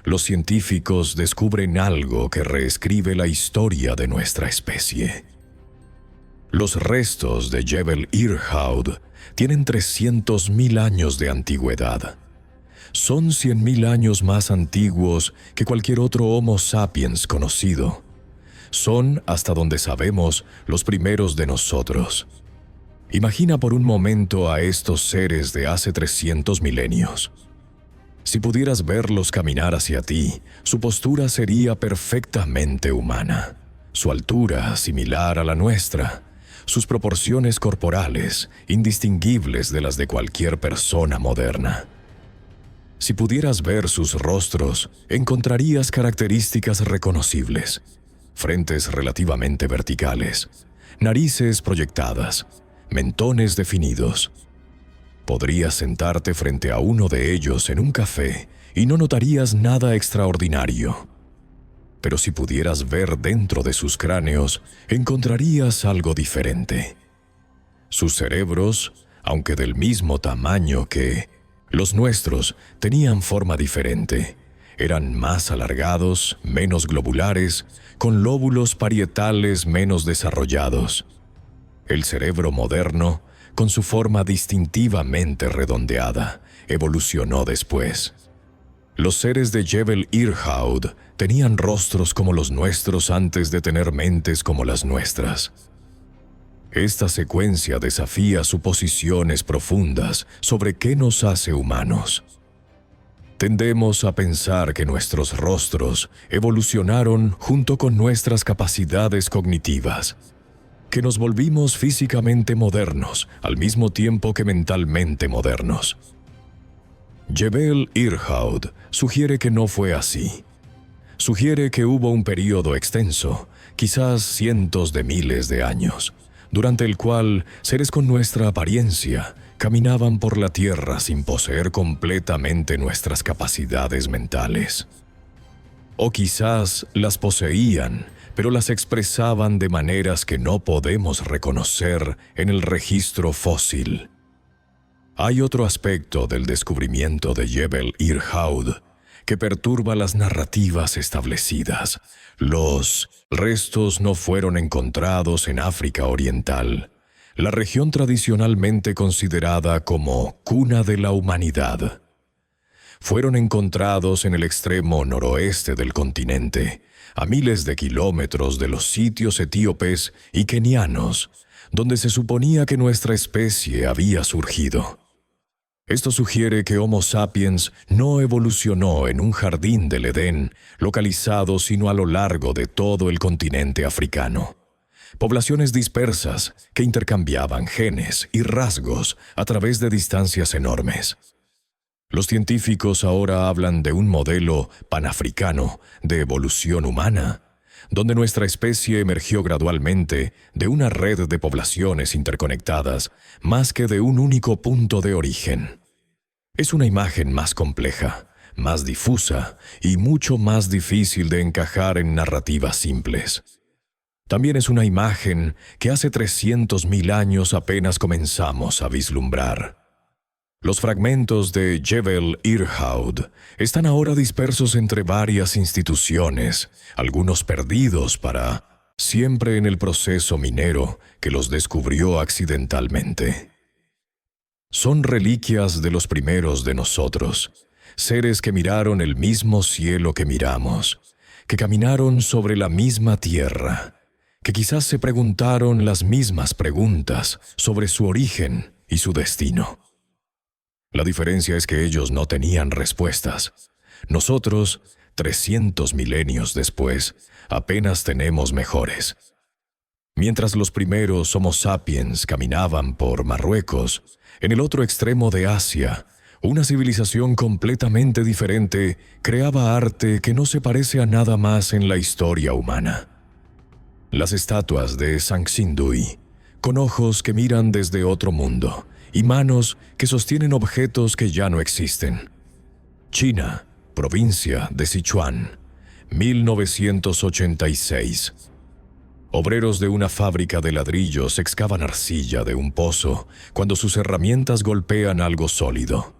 los científicos descubren algo que reescribe la historia de nuestra especie. Los restos de Jebel Irhoud tienen 300.000 años de antigüedad. Son 100.000 años más antiguos que cualquier otro Homo sapiens conocido. Son, hasta donde sabemos, los primeros de nosotros. Imagina por un momento a estos seres de hace 300 milenios. Si pudieras verlos caminar hacia ti, su postura sería perfectamente humana. Su altura similar a la nuestra. Sus proporciones corporales indistinguibles de las de cualquier persona moderna. Si pudieras ver sus rostros, encontrarías características reconocibles. Frentes relativamente verticales, narices proyectadas, mentones definidos. Podrías sentarte frente a uno de ellos en un café y no notarías nada extraordinario. Pero si pudieras ver dentro de sus cráneos, encontrarías algo diferente. Sus cerebros, aunque del mismo tamaño que Los nuestros tenían forma diferente. Eran más alargados, menos globulares, con lóbulos parietales menos desarrollados. El cerebro moderno, con su forma distintivamente redondeada, evolucionó después. Los seres de Jebel Irhoud tenían rostros como los nuestros antes de tener mentes como las nuestras. Esta secuencia desafía suposiciones profundas sobre qué nos hace humanos. Tendemos a pensar que nuestros rostros evolucionaron junto con nuestras capacidades cognitivas, que nos volvimos físicamente modernos al mismo tiempo que mentalmente modernos. Jebel Irhoud sugiere que no fue así. Sugiere que hubo un período extenso, quizás cientos de miles de años, durante el cual seres con nuestra apariencia caminaban por la tierra sin poseer completamente nuestras capacidades mentales. O quizás las poseían, pero las expresaban de maneras que no podemos reconocer en el registro fósil. Hay otro aspecto del descubrimiento de Jebel Irhoud que perturba las narrativas establecidas. Los restos no fueron encontrados en África Oriental, la región tradicionalmente considerada como cuna de la humanidad. Fueron encontrados en el extremo noroeste del continente, a miles de kilómetros de los sitios etíopes y kenianos, donde se suponía que nuestra especie había surgido. Esto sugiere que Homo sapiens no evolucionó en un jardín del Edén localizado sino a lo largo de todo el continente africano. Poblaciones dispersas que intercambiaban genes y rasgos a través de distancias enormes. Los científicos ahora hablan de un modelo panafricano de evolución humana, donde nuestra especie emergió gradualmente de una red de poblaciones interconectadas más que de un único punto de origen. Es una imagen más compleja, más difusa y mucho más difícil de encajar en narrativas simples. También es una imagen que hace 300.000 años apenas comenzamos a vislumbrar. Los fragmentos de Jebel Irhoud están ahora dispersos entre varias instituciones, algunos perdidos para siempre en el proceso minero que los descubrió accidentalmente. Son reliquias de los primeros de nosotros, seres que miraron el mismo cielo que miramos, que caminaron sobre la misma tierra, que quizás se preguntaron las mismas preguntas sobre su origen y su destino. La diferencia es que ellos no tenían respuestas. Nosotros, 300 milenios después, apenas tenemos mejores. Mientras los primeros Homo sapiens caminaban por Marruecos, en el otro extremo de Asia, una civilización completamente diferente creaba arte que no se parece a nada más en la historia humana. Las estatuas de Sanxingdui, con ojos que miran desde otro mundo, y manos que sostienen objetos que ya no existen. China, provincia de Sichuan, 1986. Obreros de una fábrica de ladrillos excavan arcilla de un pozo cuando sus herramientas golpean algo sólido.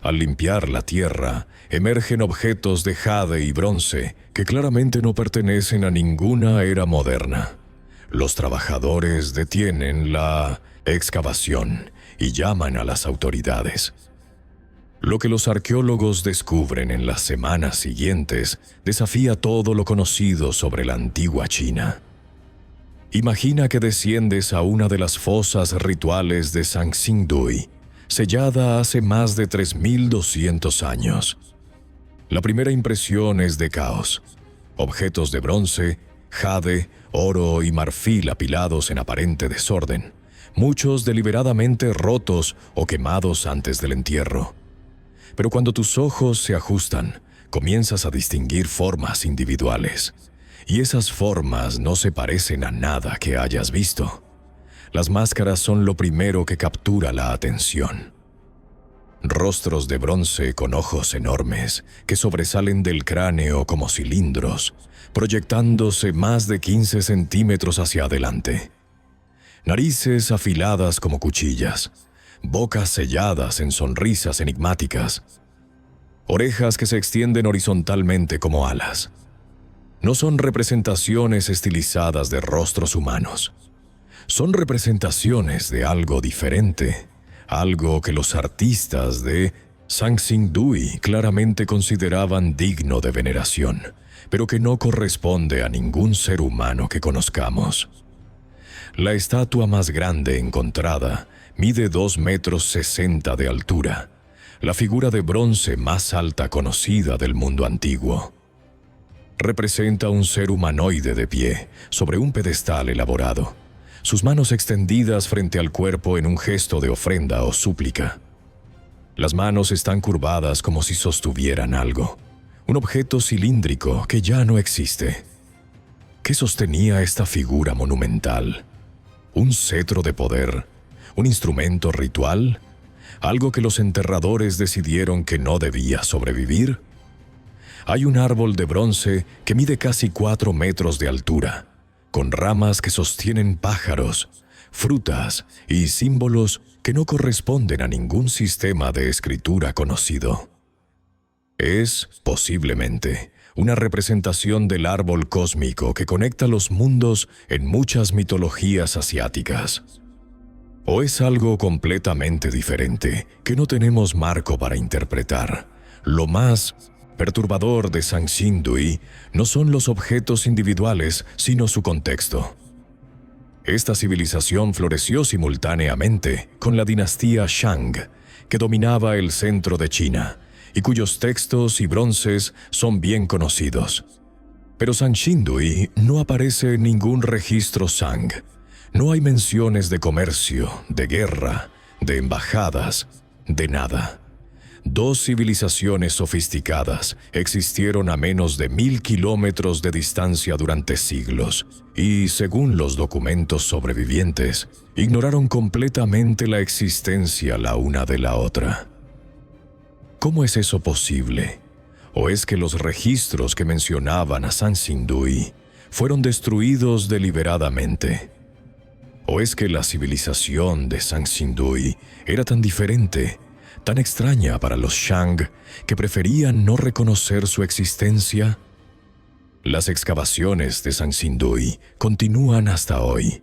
Al limpiar la tierra, emergen objetos de jade y bronce que claramente no pertenecen a ninguna era moderna. Los trabajadores detienen la excavación y llaman a las autoridades. Lo que los arqueólogos descubren en las semanas siguientes desafía todo lo conocido sobre la antigua China. Imagina que desciendes a una de las fosas rituales de Sanxingdui, sellada hace más de 3.200 años. La primera impresión es de caos. Objetos de bronce, jade, oro y marfil apilados en aparente desorden, muchos deliberadamente rotos o quemados antes del entierro. Pero cuando tus ojos se ajustan, comienzas a distinguir formas individuales. Y esas formas no se parecen a nada que hayas visto. Las máscaras son lo primero que captura la atención. Rostros de bronce con ojos enormes que sobresalen del cráneo como cilindros, proyectándose más de 15 centímetros hacia adelante. Narices afiladas como cuchillas, bocas selladas en sonrisas enigmáticas, orejas que se extienden horizontalmente como alas. No son representaciones estilizadas de rostros humanos. Son representaciones de algo diferente, algo que los artistas de Sangsingdui claramente consideraban digno de veneración, pero que no corresponde a ningún ser humano que conozcamos. La estatua más grande encontrada mide 2,60 metros de altura, la figura de bronce más alta conocida del mundo antiguo. Representa un ser humanoide de pie sobre un pedestal elaborado, sus manos extendidas frente al cuerpo en un gesto de ofrenda o súplica. Las manos están curvadas como si sostuvieran algo, un objeto cilíndrico que ya no existe. ¿Qué sostenía esta figura monumental? ¿Un cetro de poder? ¿Un instrumento ritual? ¿Algo que los enterradores decidieron que no debía sobrevivir? Hay un árbol de bronce que mide casi 4 metros de altura, con ramas que sostienen pájaros, frutas y símbolos que no corresponden a ningún sistema de escritura conocido. Es, posiblemente, una representación del árbol cósmico que conecta los mundos en muchas mitologías asiáticas. ¿O es algo completamente diferente que no tenemos marco para interpretar? Lo más perturbador de Sangsingdui no son los objetos individuales, sino su contexto. Esta civilización floreció simultáneamente con la dinastía Shang, que dominaba el centro de China, y cuyos textos y bronces son bien conocidos. Pero Sangsingdui no aparece en ningún registro Shang. No hay menciones de comercio, de guerra, de embajadas, de nada. 2 civilizaciones sofisticadas existieron a menos de 1,000 kilómetros de distancia durante siglos y, según los documentos sobrevivientes, ignoraron completamente la existencia la una de la otra. ¿Cómo es eso posible? ¿O es que los registros que mencionaban a Sangsingdui fueron destruidos deliberadamente? ¿O es que la civilización de Sangsingdui era tan diferente, tan extraña para los Shang, que preferían no reconocer su existencia? Las excavaciones de Sangsingdui continúan hasta hoy.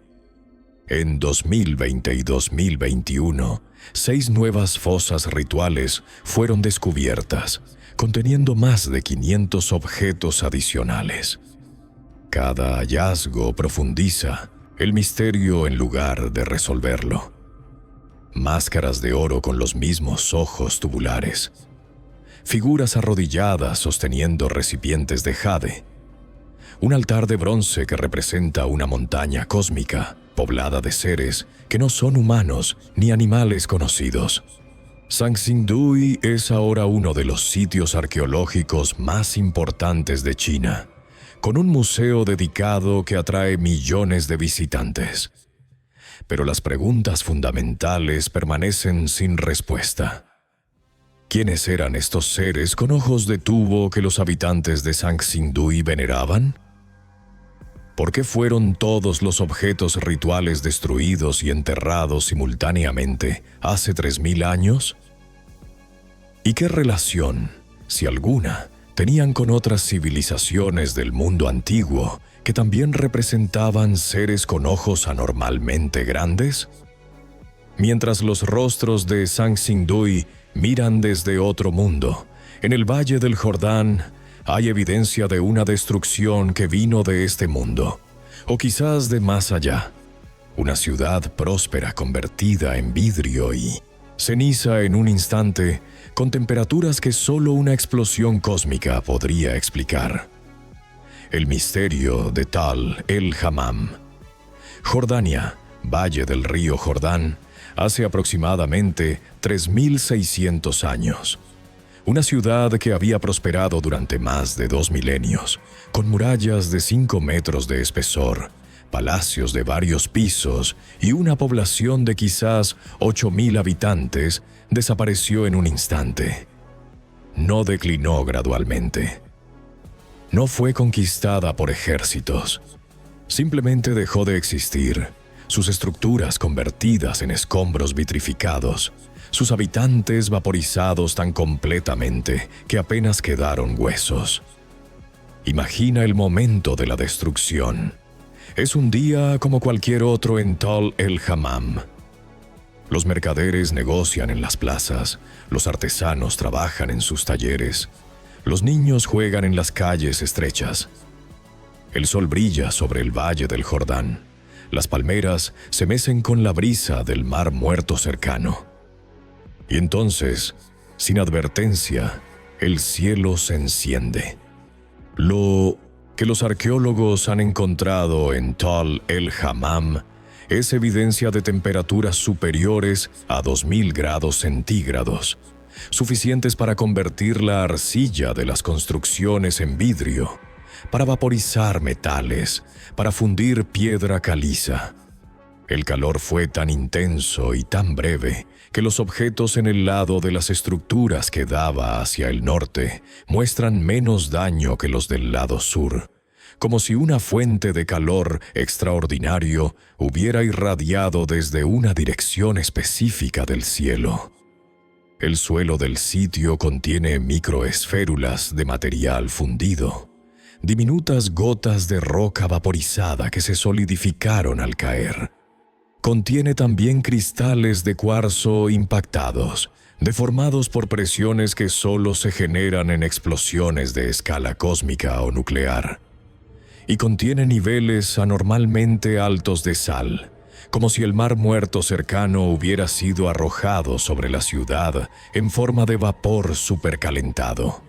En 2020 y 2021, 6 nuevas fosas rituales fueron descubiertas, conteniendo más de 500 objetos adicionales. Cada hallazgo profundiza el misterio en lugar de resolverlo. Máscaras de oro con los mismos ojos tubulares, figuras arrodilladas sosteniendo recipientes de jade, un altar de bronce que representa una montaña cósmica poblada de seres que no son humanos ni animales conocidos. Sangsingdui es ahora uno de los sitios arqueológicos más importantes de China, con un museo dedicado que atrae millones de visitantes. Pero las preguntas fundamentales permanecen sin respuesta. ¿Quiénes eran estos seres con ojos de tubo que los habitantes de Sangsingdui veneraban? ¿Por qué fueron todos los objetos rituales destruidos y enterrados simultáneamente hace 3,000 años? ¿Y qué relación, si alguna, tenían con otras civilizaciones del mundo antiguo que también representaban seres con ojos anormalmente grandes? Mientras los rostros de Sangsingdui miran desde otro mundo, en el Valle del Jordán hay evidencia de una destrucción que vino de este mundo, o quizás de más allá. Una ciudad próspera convertida en vidrio y ceniza en un instante, con temperaturas que solo una explosión cósmica podría explicar. El misterio de Tal el-Hammam. Jordania, valle del río Jordán, hace aproximadamente 3,600 años. Una ciudad que había prosperado durante más de 2 milenios, con murallas de 5 metros de espesor, palacios de varios pisos y una población de quizás 8,000 habitantes, desapareció en un instante. No declinó gradualmente. No fue conquistada por ejércitos. Simplemente dejó de existir, sus estructuras convertidas en escombros vitrificados, sus habitantes vaporizados tan completamente que apenas quedaron huesos. Imagina el momento de la destrucción. Es un día como cualquier otro en Tal el-Hammam. Los mercaderes negocian en las plazas, los artesanos trabajan en sus talleres, los niños juegan en las calles estrechas. El sol brilla sobre el valle del Jordán. Las palmeras se mecen con la brisa del mar muerto cercano. Y entonces, sin advertencia, el cielo se enciende. Lo que los arqueólogos han encontrado en Tal el-Hammam es evidencia de temperaturas superiores a 2000 grados centígrados, suficientes para convertir la arcilla de las construcciones en vidrio, para vaporizar metales, para fundir piedra caliza. El calor fue tan intenso y tan breve que los objetos en el lado de las estructuras que daba hacia el norte muestran menos daño que los del lado sur, como si una fuente de calor extraordinario hubiera irradiado desde una dirección específica del cielo. El suelo del sitio contiene microesférulas de material fundido, diminutas gotas de roca vaporizada que se solidificaron al caer. Contiene también cristales de cuarzo impactados, deformados por presiones que solo se generan en explosiones de escala cósmica o nuclear. Y contiene niveles anormalmente altos de sal, como si el mar muerto cercano hubiera sido arrojado sobre la ciudad en forma de vapor supercalentado.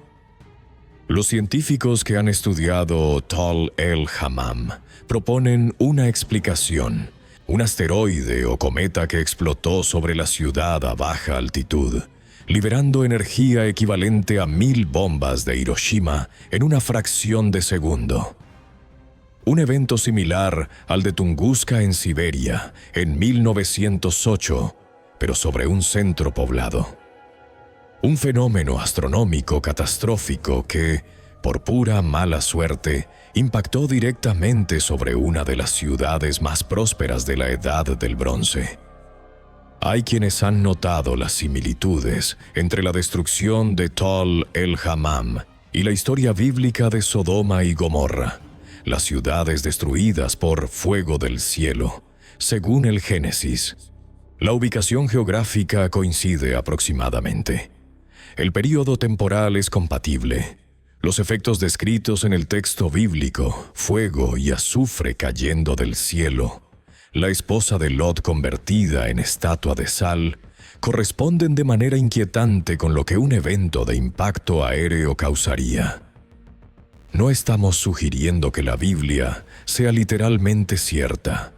Los científicos que han estudiado Tal el-Hammam proponen una explicación: un asteroide o cometa que explotó sobre la ciudad a baja altitud, liberando energía equivalente a 1000 bombas de Hiroshima en una fracción de segundo. Un evento similar al de Tunguska en Siberia en 1908, pero sobre un centro poblado. Un fenómeno astronómico catastrófico que, por pura mala suerte, impactó directamente sobre una de las ciudades más prósperas de la Edad del Bronce. Hay quienes han notado las similitudes entre la destrucción de Tal el-Hammam y la historia bíblica de Sodoma y Gomorra, las ciudades destruidas por fuego del cielo, según el Génesis. La ubicación geográfica coincide aproximadamente. El período temporal es compatible. Los efectos descritos en el texto bíblico, fuego y azufre cayendo del cielo, la esposa de Lot convertida en estatua de sal, corresponden de manera inquietante con lo que un evento de impacto aéreo causaría. No estamos sugiriendo que la Biblia sea literalmente cierta,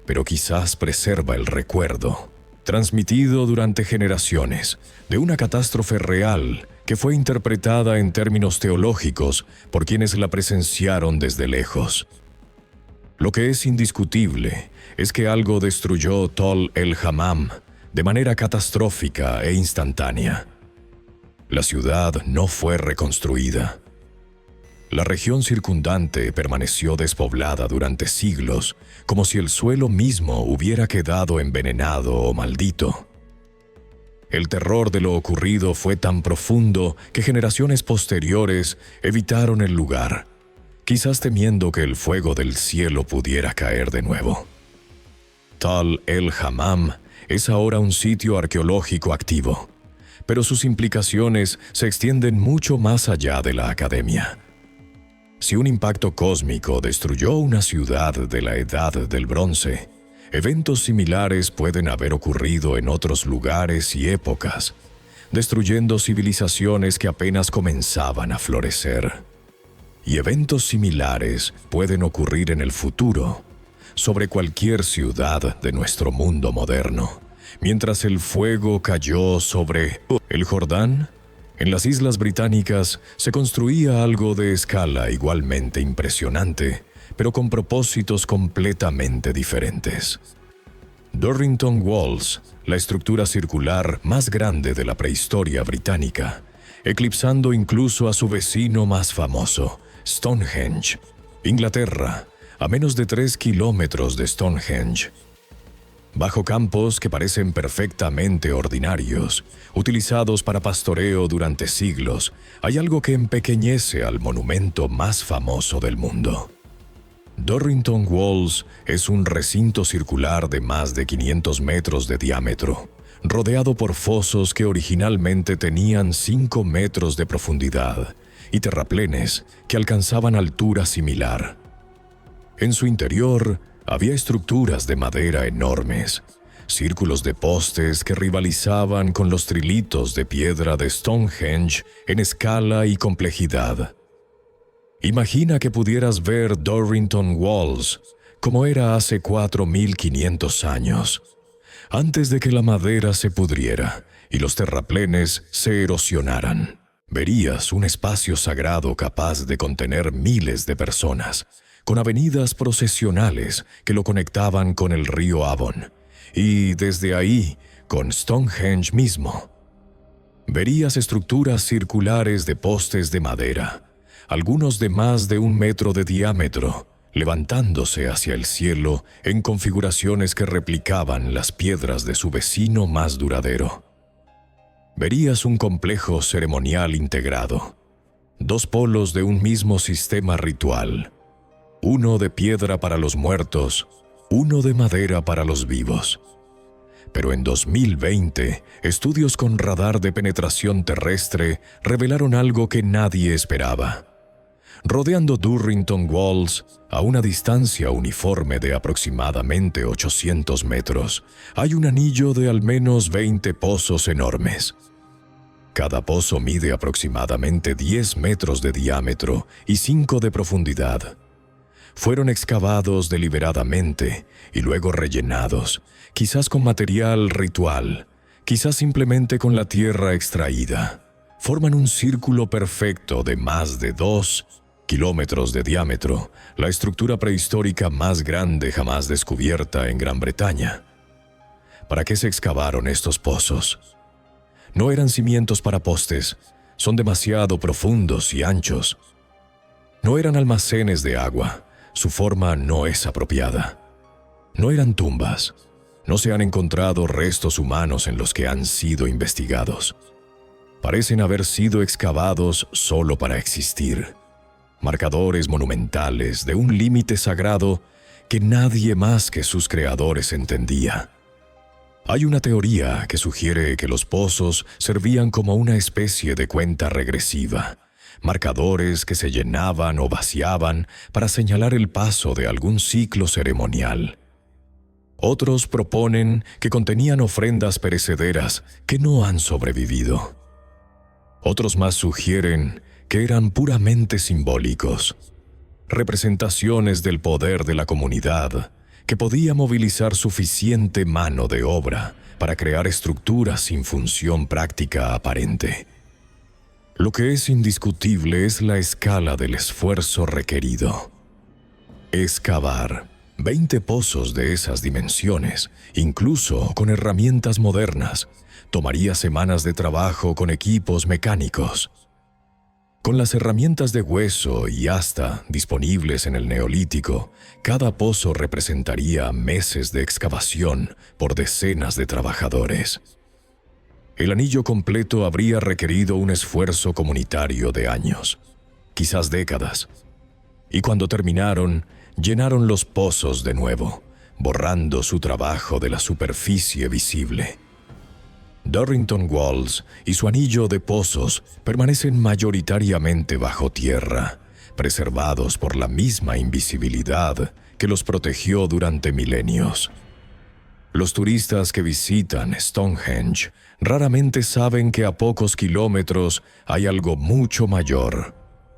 pero quizás preserva el recuerdo, transmitido durante generaciones, de una catástrofe real que fue interpretada en términos teológicos por quienes la presenciaron desde lejos. Lo que es indiscutible es que algo destruyó Tal el-Hammam de manera catastrófica e instantánea. La ciudad no fue reconstruida. La región circundante permaneció despoblada durante siglos, como si el suelo mismo hubiera quedado envenenado o maldito. El terror de lo ocurrido fue tan profundo que generaciones posteriores evitaron el lugar, quizás temiendo que el fuego del cielo pudiera caer de nuevo. Tal el-Hammam es ahora un sitio arqueológico activo, pero sus implicaciones se extienden mucho más allá de la academia. Si un impacto cósmico destruyó una ciudad de la Edad del Bronce, eventos similares pueden haber ocurrido en otros lugares y épocas, destruyendo civilizaciones que apenas comenzaban a florecer. Y eventos similares pueden ocurrir en el futuro, sobre cualquier ciudad de nuestro mundo moderno. Mientras el fuego cayó sobre el Jordán, en las Islas Británicas se construía algo de escala igualmente impresionante, pero con propósitos completamente diferentes. Dorrington Walls, la estructura circular más grande de la prehistoria británica, eclipsando incluso a su vecino más famoso, Stonehenge. Inglaterra, a menos de 3 kilómetros de Stonehenge, Bajo campos que parecen perfectamente ordinarios, utilizados para pastoreo durante siglos, hay algo que empequeñece al monumento más famoso del mundo. Dorrington Walls es un recinto circular de más de 500 metros de diámetro, rodeado por fosos que originalmente tenían 5 metros de profundidad y terraplenes que alcanzaban altura similar. En su interior había estructuras de madera enormes, círculos de postes que rivalizaban con los trilitos de piedra de Stonehenge en escala y complejidad. Imagina que pudieras ver Dorrington Walls como era hace 4.500 años, antes de que la madera se pudriera y los terraplenes se erosionaran. Verías un espacio sagrado capaz de contener miles de personas, con avenidas procesionales que lo conectaban con el río Avon, y desde ahí con Stonehenge mismo. Verías estructuras circulares de postes de madera, algunos de más de 1 metro de diámetro, levantándose hacia el cielo en configuraciones que replicaban las piedras de su vecino más duradero. Verías un complejo ceremonial integrado, 2 polos de un mismo sistema ritual, uno de piedra para los muertos, uno de madera para los vivos. Pero en 2020, estudios con radar de penetración terrestre revelaron algo que nadie esperaba. Rodeando Dorrington Walls, a una distancia uniforme de aproximadamente 800 metros, hay un anillo de al menos 20 pozos enormes. Cada pozo mide aproximadamente 10 metros de diámetro y 5 de profundidad. Fueron excavados deliberadamente y luego rellenados, quizás con material ritual, quizás simplemente con la tierra extraída. Forman un círculo perfecto de más de 2 kilómetros de diámetro, la estructura prehistórica más grande jamás descubierta en Gran Bretaña. ¿Para qué se excavaron estos pozos? No eran cimientos para postes, son demasiado profundos y anchos. No eran almacenes de agua, su forma no es apropiada. No eran tumbas, no se han encontrado restos humanos en los que han sido investigados. Parecen haber sido excavados solo para existir. Marcadores monumentales de un límite sagrado que nadie más que sus creadores entendía. Hay una teoría que sugiere que los pozos servían como una especie de cuenta regresiva, marcadores que se llenaban o vaciaban para señalar el paso de algún ciclo ceremonial. Otros proponen que contenían ofrendas perecederas que no han sobrevivido. Otros más sugieren que eran puramente simbólicos, representaciones del poder de la comunidad que podía movilizar suficiente mano de obra para crear estructuras sin función práctica aparente. Lo que es indiscutible es la escala del esfuerzo requerido. Excavar 20 pozos de esas dimensiones, incluso con herramientas modernas, tomaría semanas de trabajo con equipos mecánicos. Con las herramientas de hueso y asta disponibles en el Neolítico, cada pozo representaría meses de excavación por decenas de trabajadores. El anillo completo habría requerido un esfuerzo comunitario de años, quizás décadas. Y cuando terminaron, llenaron los pozos de nuevo, borrando su trabajo de la superficie visible. Dorrington Walls y su anillo de pozos permanecen mayoritariamente bajo tierra, preservados por la misma invisibilidad que los protegió durante milenios. Los turistas que visitan Stonehenge raramente saben que a pocos kilómetros hay algo mucho mayor,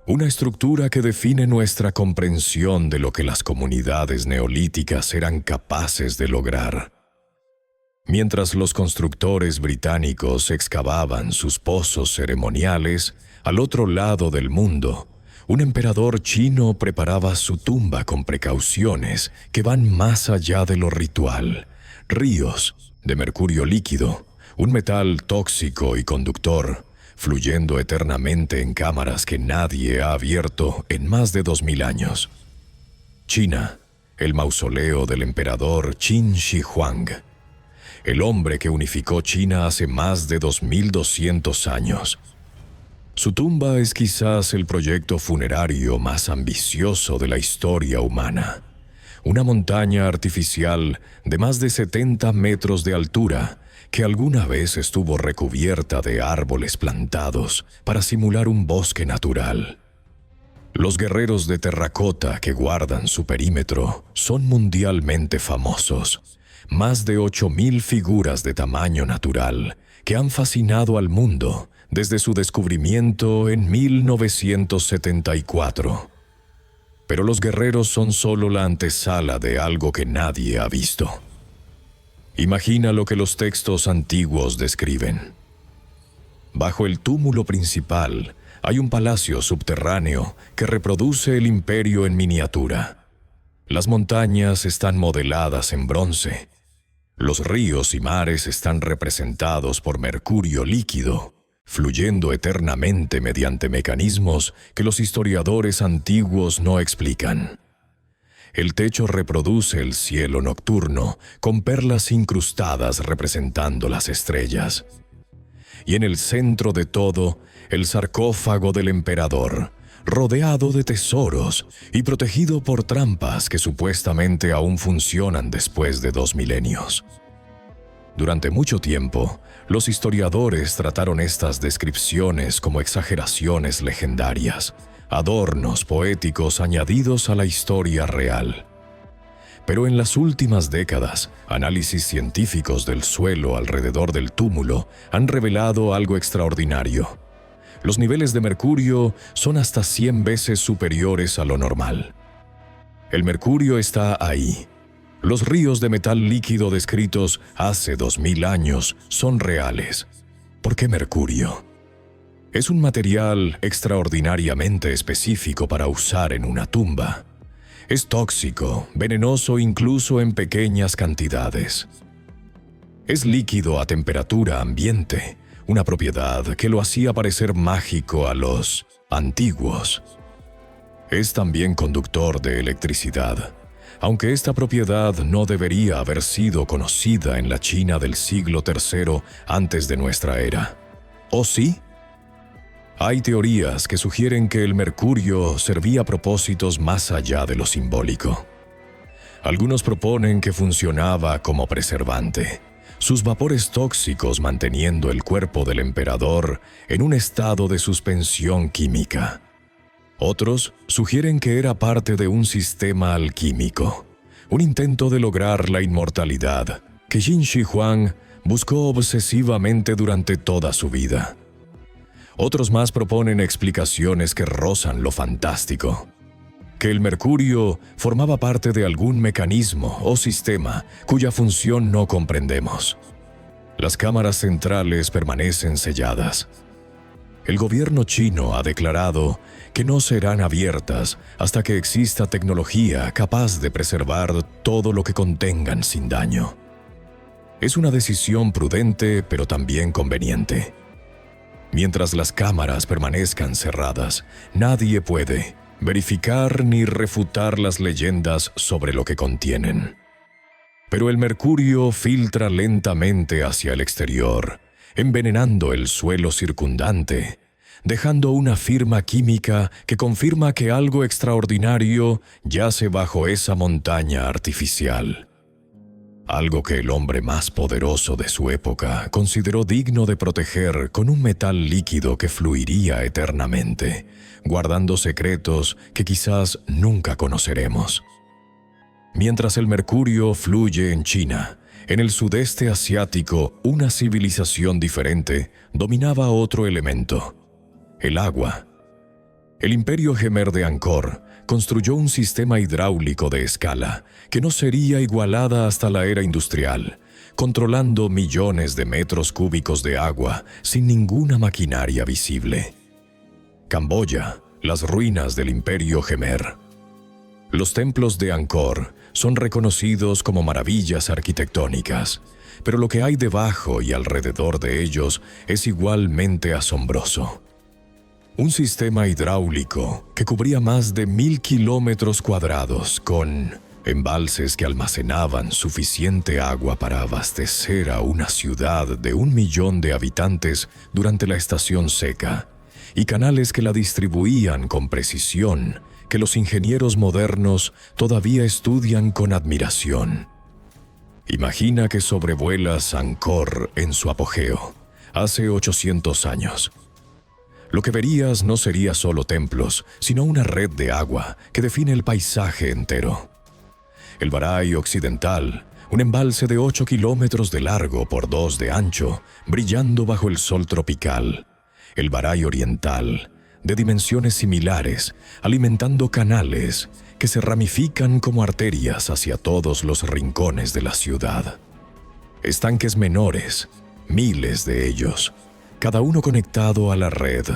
una estructura que define nuestra comprensión de lo que las comunidades neolíticas eran capaces de lograr. Mientras los constructores británicos excavaban sus pozos ceremoniales, al otro lado del mundo, un emperador chino preparaba su tumba con precauciones que van más allá de lo ritual. Ríos de mercurio líquido, un metal tóxico y conductor, fluyendo eternamente en cámaras que nadie ha abierto en más de 2000 años. China el mausoleo del emperador Qin Shi Huang, el hombre que unificó China hace más de 2200 años. Su tumba es quizás el proyecto funerario más ambicioso de la historia humana. Una montaña artificial de más de 70 metros de altura que alguna vez estuvo recubierta de árboles plantados para simular un bosque natural. Los guerreros de terracota que guardan su perímetro son mundialmente famosos. Más de 8.000 figuras de tamaño natural que han fascinado al mundo desde su descubrimiento en 1974. Pero los guerreros son solo la antesala de algo que nadie ha visto. Imagina lo que los textos antiguos describen. Bajo el túmulo principal hay un palacio subterráneo que reproduce el imperio en miniatura. Las montañas están modeladas en bronce. Los ríos y mares están representados por mercurio líquido, fluyendo eternamente mediante mecanismos que los historiadores antiguos no explican. El techo reproduce el cielo nocturno con perlas incrustadas representando las estrellas. Y en el centro de todo, el sarcófago del emperador, rodeado de tesoros y protegido por trampas que supuestamente aún funcionan después de 2 milenios. Durante mucho tiempo, los historiadores trataron estas descripciones como exageraciones legendarias, adornos poéticos añadidos a la historia real. Pero en las últimas décadas, análisis científicos del suelo alrededor del túmulo han revelado algo extraordinario. Los niveles de mercurio son hasta 100 veces superiores a lo normal. El mercurio está ahí. Los ríos de metal líquido descritos hace 2000 años son reales. ¿Por qué mercurio? Es un material extraordinariamente específico para usar en una tumba. Es tóxico, venenoso incluso en pequeñas cantidades. Es líquido a temperatura ambiente, una propiedad que lo hacía parecer mágico a los antiguos. Es también conductor de electricidad, aunque esta propiedad no debería haber sido conocida en la China del siglo III antes de nuestra era. ¿O sí? Hay teorías que sugieren que el mercurio servía a propósitos más allá de lo simbólico. Algunos proponen que funcionaba como preservante, sus vapores tóxicos manteniendo el cuerpo del emperador en un estado de suspensión química. Otros sugieren que era parte de un sistema alquímico, un intento de lograr la inmortalidad que Qin Shi Huang buscó obsesivamente durante toda su vida. Otros más proponen explicaciones que rozan lo fantástico, que el mercurio formaba parte de algún mecanismo o sistema cuya función no comprendemos. Las cámaras centrales permanecen selladas. El gobierno chino ha declarado que no serán abiertas hasta que exista tecnología capaz de preservar todo lo que contengan sin daño. Es una decisión prudente, pero también conveniente. Mientras las cámaras permanezcan cerradas, nadie puede verificar ni refutar las leyendas sobre lo que contienen. Pero el mercurio filtra lentamente hacia el exterior, envenenando el suelo circundante, dejando una firma química que confirma que algo extraordinario yace bajo esa montaña artificial. Algo que el hombre más poderoso de su época consideró digno de proteger con un metal líquido que fluiría eternamente, guardando secretos que quizás nunca conoceremos. Mientras el mercurio fluye en China, en el sudeste asiático, una civilización diferente dominaba otro elemento: el agua. El Imperio Jemer de Angkor construyó un sistema hidráulico de escala que no sería igualada hasta la era industrial, controlando millones de metros cúbicos de agua sin ninguna maquinaria visible. Camboya, las ruinas del Imperio Jemer. Los templos de Angkor son reconocidos como maravillas arquitectónicas, pero lo que hay debajo y alrededor de ellos es igualmente asombroso. Un sistema hidráulico que cubría más de 1000 kilómetros cuadrados con embalses que almacenaban suficiente agua para abastecer a una ciudad de 1 millón de habitantes durante la estación seca, y canales que la distribuían con precisión que los ingenieros modernos todavía estudian con admiración. Imagina que sobrevuelas Angkor en su apogeo, hace 800 años. Lo que verías no sería solo templos, sino una red de agua que define el paisaje entero. El Baray Occidental, un embalse de 8 kilómetros de largo por 2 de ancho, brillando bajo el sol tropical. El Baray Oriental, de dimensiones similares, alimentando canales que se ramifican como arterias hacia todos los rincones de la ciudad. Estanques menores, miles de ellos, cada uno conectado a la red,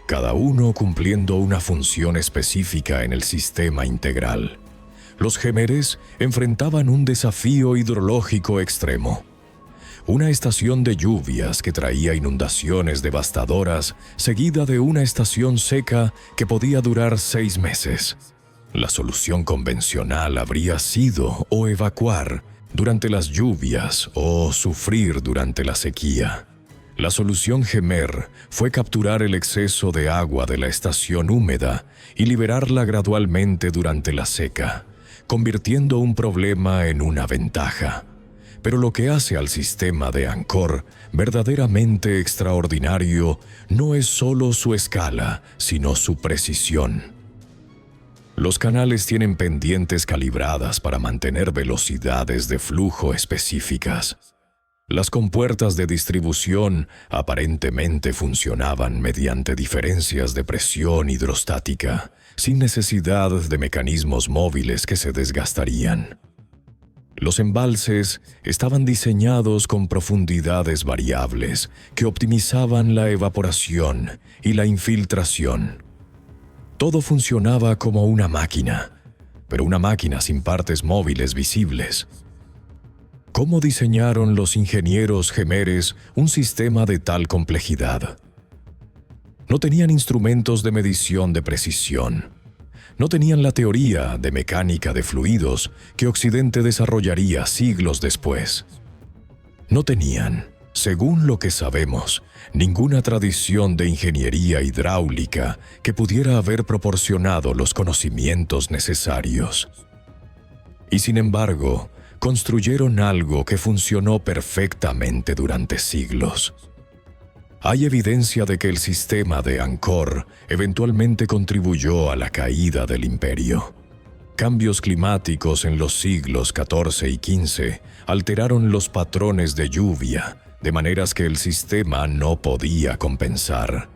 cada uno cumpliendo una función específica en el sistema integral. Los Gemeres enfrentaban un desafío hidrológico extremo. Una estación de lluvias que traía inundaciones devastadoras, seguida de una estación seca que podía durar 6 meses. La solución convencional habría sido o evacuar durante las lluvias o sufrir durante la sequía. La solución Gemer fue capturar el exceso de agua de la estación húmeda y liberarla gradualmente durante la seca, convirtiendo un problema en una ventaja. Pero lo que hace al sistema de Angkor verdaderamente extraordinario no es solo su escala, sino su precisión. Los canales tienen pendientes calibradas para mantener velocidades de flujo específicas. Las compuertas de distribución aparentemente funcionaban mediante diferencias de presión hidrostática, sin necesidad de mecanismos móviles que se desgastarían. Los embalses estaban diseñados con profundidades variables que optimizaban la evaporación y la infiltración. Todo funcionaba como una máquina, pero una máquina sin partes móviles visibles. ¿Cómo diseñaron los ingenieros gemeres un sistema de tal complejidad? No tenían instrumentos de medición de precisión. No tenían la teoría de mecánica de fluidos que Occidente desarrollaría siglos después. No tenían, según lo que sabemos, ninguna tradición de ingeniería hidráulica que pudiera haber proporcionado los conocimientos necesarios. Y sin embargo, construyeron algo que funcionó perfectamente durante siglos. Hay evidencia de que el sistema de Angkor eventualmente contribuyó a la caída del imperio. Cambios climáticos en los siglos XIV y XV alteraron los patrones de lluvia, de maneras que el sistema no podía compensar.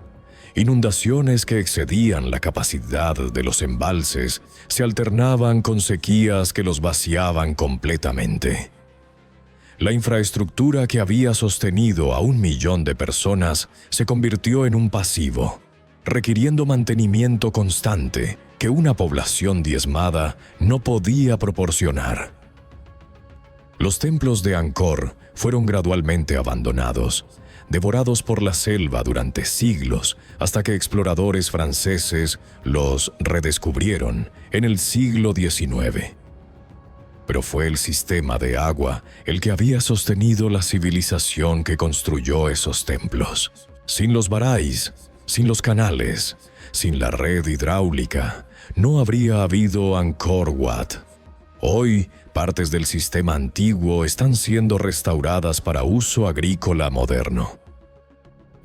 Inundaciones que excedían la capacidad de los embalses se alternaban con sequías que los vaciaban completamente. La infraestructura que había sostenido a 1 millón de personas se convirtió en un pasivo, requiriendo mantenimiento constante que una población diezmada no podía proporcionar. Los templos de Angkor fueron gradualmente abandonados, devorados por la selva durante siglos, hasta que exploradores franceses los redescubrieron en el siglo XIX. Pero fue el sistema de agua el que había sostenido la civilización que construyó esos templos. Sin los barais, sin los canales, sin la red hidráulica, no habría habido Angkor Wat. Hoy, partes del sistema antiguo están siendo restauradas para uso agrícola moderno.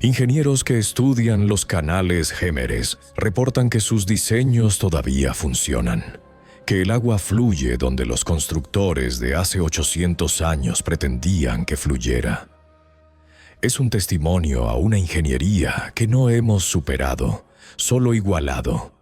Ingenieros que estudian los canales Gemeres reportan que sus diseños todavía funcionan, que el agua fluye donde los constructores de hace 800 años pretendían que fluyera. Es un testimonio a una ingeniería que no hemos superado, solo igualado.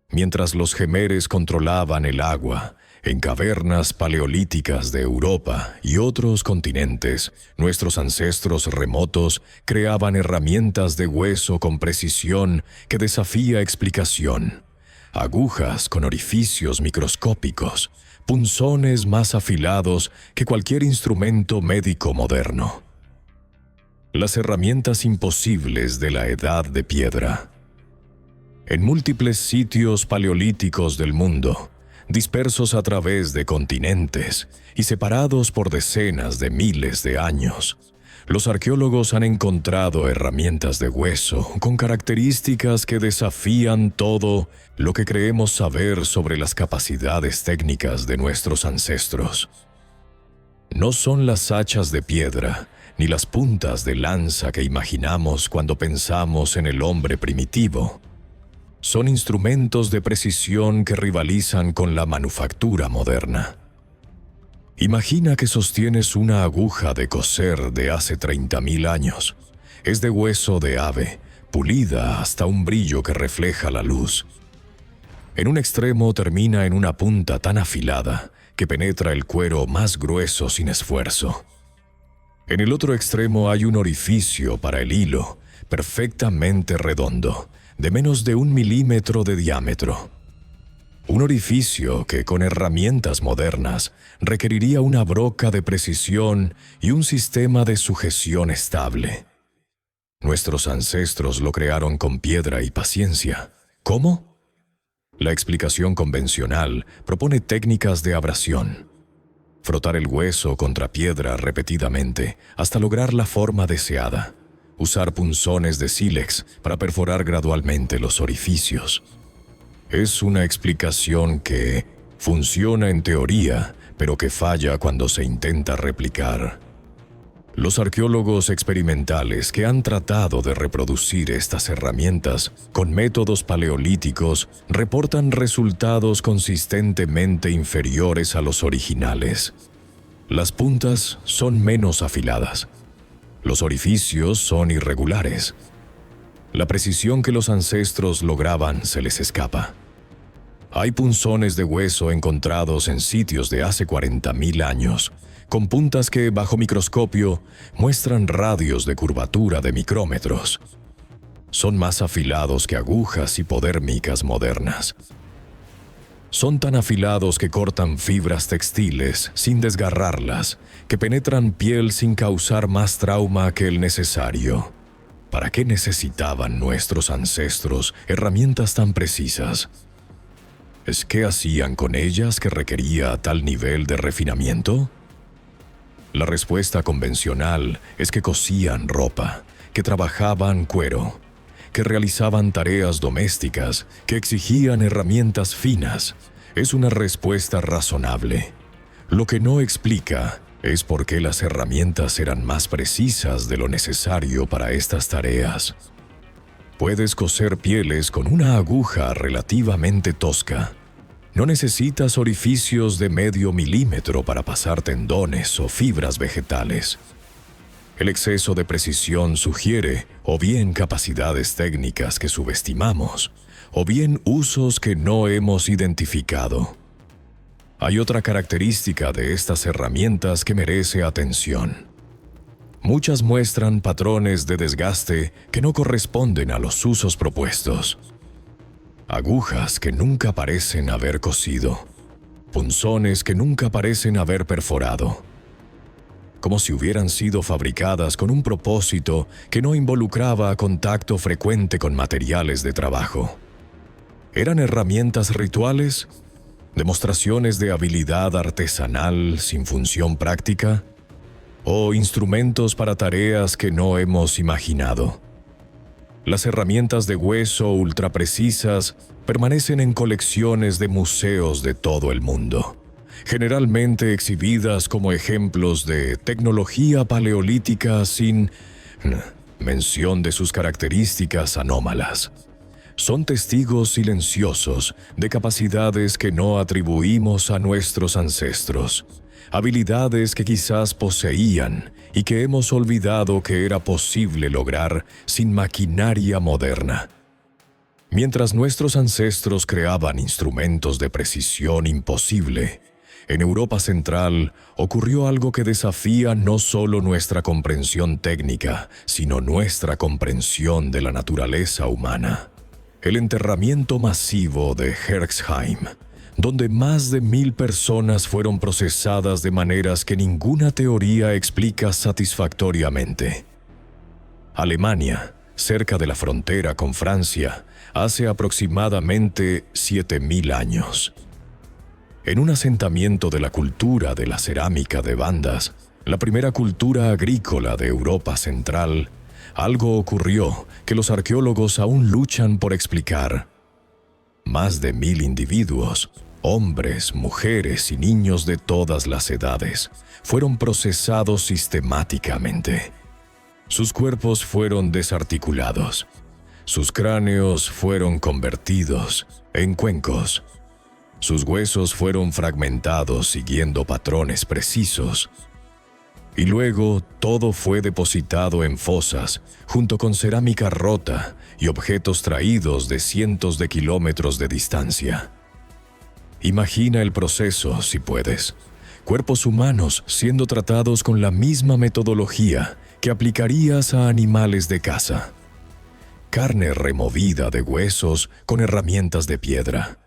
Mientras los Gemeres controlaban el agua, en cavernas paleolíticas de Europa y otros continentes, nuestros ancestros remotos creaban herramientas de hueso con precisión que desafía explicación. Agujas con orificios microscópicos, punzones más afilados que cualquier instrumento médico moderno. Las herramientas imposibles de la Edad de Piedra. En múltiples sitios paleolíticos del mundo, dispersos a través de continentes y separados por decenas de miles de años. Los arqueólogos han encontrado herramientas de hueso con características que desafían todo lo que creemos saber sobre las capacidades técnicas de nuestros ancestros. No son las hachas de piedra ni las puntas de lanza que imaginamos cuando pensamos en el hombre primitivo. Son instrumentos de precisión que rivalizan con la manufactura moderna. Imagina que sostienes una aguja de coser de hace 30.000 años. Es de hueso de ave, pulida hasta un brillo que refleja la luz. En un extremo termina en una punta tan afilada que penetra el cuero más grueso sin esfuerzo. En el otro extremo hay un orificio para el hilo, perfectamente redondo, de menos de 1 milímetro de diámetro. Un orificio que con herramientas modernas requeriría una broca de precisión y un sistema de sujeción estable. Nuestros ancestros lo crearon con piedra y paciencia. ¿Cómo? La explicación convencional propone técnicas de abrasión. Frotar el hueso contra piedra repetidamente hasta lograr la forma deseada. Usar punzones de sílex para perforar gradualmente los orificios. Es una explicación que funciona en teoría, pero que falla cuando se intenta replicar. Los arqueólogos experimentales que han tratado de reproducir estas herramientas con métodos paleolíticos reportan resultados consistentemente inferiores a los originales. Las puntas son menos afiladas. Los orificios son irregulares. La precisión que los ancestros lograban se les escapa. Hay punzones de hueso encontrados en sitios de hace 40.000 años, con puntas que, bajo microscopio, muestran radios de curvatura de micrómetros. Son más afilados que agujas hipodérmicas modernas. Son tan afilados que cortan fibras textiles sin desgarrarlas, que penetran piel sin causar más trauma que el necesario. ¿Para qué necesitaban nuestros ancestros herramientas tan precisas? ¿Es que hacían con ellas que requería tal nivel de refinamiento? La respuesta convencional es que cosían ropa, que trabajaban cuero, que realizaban tareas domésticas, que exigían herramientas finas. Es una respuesta razonable. Lo que no explica es por qué las herramientas eran más precisas de lo necesario para estas tareas. Puedes coser pieles con una aguja relativamente tosca. No necesitas orificios de medio milímetro para pasar tendones o fibras vegetales. El exceso de precisión sugiere o bien capacidades técnicas que subestimamos, o bien usos que no hemos identificado. Hay otra característica de estas herramientas que merece atención. Muchas muestran patrones de desgaste que no corresponden a los usos propuestos. Agujas que nunca parecen haber cosido. Punzones que nunca parecen haber perforado. Como si hubieran sido fabricadas con un propósito que no involucraba contacto frecuente con materiales de trabajo. ¿Eran herramientas rituales? ¿Demostraciones de habilidad artesanal sin función práctica? ¿O instrumentos para tareas que no hemos imaginado? Las herramientas de hueso ultraprecisas permanecen en colecciones de museos de todo el mundo, generalmente exhibidas como ejemplos de tecnología paleolítica sin mención de sus características anómalas. Son testigos silenciosos de capacidades que no atribuimos a nuestros ancestros, habilidades que quizás poseían y que hemos olvidado que era posible lograr sin maquinaria moderna. Mientras nuestros ancestros creaban instrumentos de precisión imposible, en Europa Central ocurrió algo que desafía no solo nuestra comprensión técnica, sino nuestra comprensión de la naturaleza humana. El enterramiento masivo de Herxheim, donde más de 1.000 personas fueron procesadas de maneras que ninguna teoría explica satisfactoriamente. Alemania, cerca de la frontera con Francia, hace aproximadamente 7.000 años. En un asentamiento de la cultura de la cerámica de bandas, la primera cultura agrícola de Europa Central, algo ocurrió que los arqueólogos aún luchan por explicar. Más de 1000 individuos, hombres, mujeres y niños de todas las edades, fueron procesados sistemáticamente. Sus cuerpos fueron desarticulados. Sus cráneos fueron convertidos en cuencos. Sus huesos fueron fragmentados siguiendo patrones precisos. Y luego todo fue depositado en fosas, junto con cerámica rota y objetos traídos de cientos de kilómetros de distancia. Imagina el proceso, si puedes. Cuerpos humanos siendo tratados con la misma metodología que aplicarías a animales de caza. Carne removida de huesos con herramientas de piedra.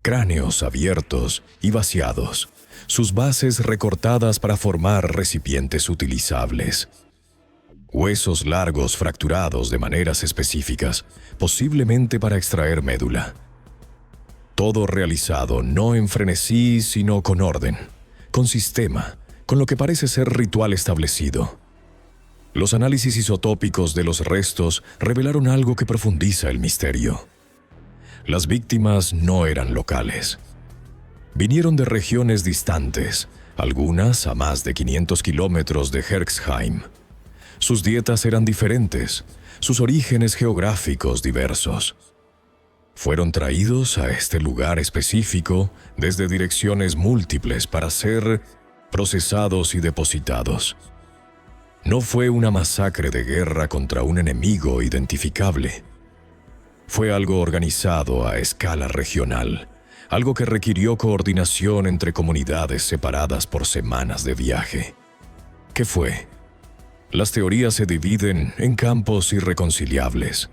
Cráneos abiertos y vaciados, sus bases recortadas para formar recipientes utilizables. Huesos largos fracturados de maneras específicas, posiblemente para extraer médula. Todo realizado no en frenesí, sino con orden, con sistema, con lo que parece ser ritual establecido. Los análisis isotópicos de los restos revelaron algo que profundiza el misterio. Las víctimas no eran locales. Vinieron de regiones distantes, algunas a más de 500 kilómetros de Herxheim. Sus dietas eran diferentes, sus orígenes geográficos diversos. Fueron traídos a este lugar específico desde direcciones múltiples para ser procesados y depositados. No fue una masacre de guerra contra un enemigo identificable. Fue algo organizado a escala regional, algo que requirió coordinación entre comunidades separadas por semanas de viaje. ¿Qué fue? Las teorías se dividen en campos irreconciliables.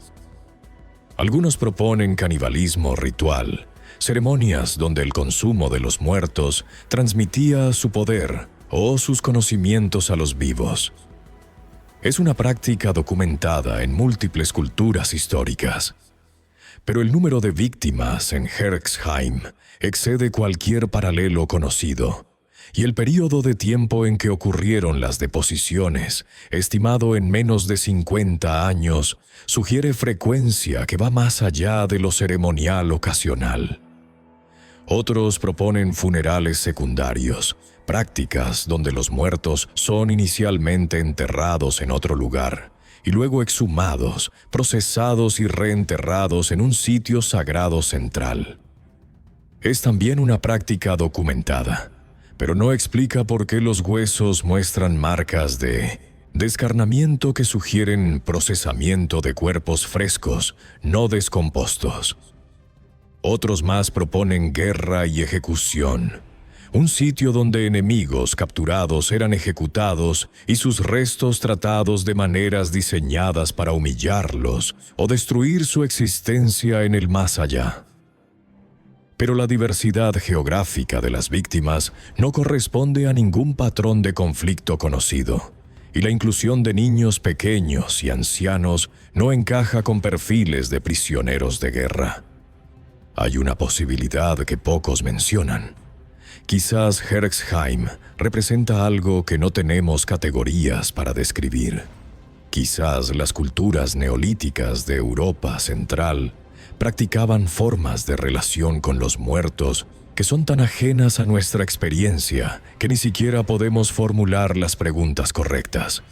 Algunos proponen canibalismo ritual, ceremonias donde el consumo de los muertos transmitía su poder o sus conocimientos a los vivos. Es una práctica documentada en múltiples culturas históricas. Pero el número de víctimas en Herxheim excede cualquier paralelo conocido, y el período de tiempo en que ocurrieron las deposiciones, estimado en menos de 50 años, sugiere frecuencia que va más allá de lo ceremonial ocasional. Otros proponen funerales secundarios, prácticas donde los muertos son inicialmente enterrados en otro lugar, y luego exhumados, procesados y reenterrados en un sitio sagrado central. Es también una práctica documentada, pero no explica por qué los huesos muestran marcas de descarnamiento que sugieren procesamiento de cuerpos frescos, no descompostos. Otros más proponen guerra y ejecución, un sitio donde enemigos capturados eran ejecutados y sus restos tratados de maneras diseñadas para humillarlos o destruir su existencia en el más allá. Pero la diversidad geográfica de las víctimas no corresponde a ningún patrón de conflicto conocido, y la inclusión de niños pequeños y ancianos no encaja con perfiles de prisioneros de guerra. Hay una posibilidad que pocos mencionan. Quizás Herxheim representa algo que no tenemos categorías para describir. Quizás las culturas neolíticas de Europa Central practicaban formas de relación con los muertos que son tan ajenas a nuestra experiencia que ni siquiera podemos formular las preguntas correctas.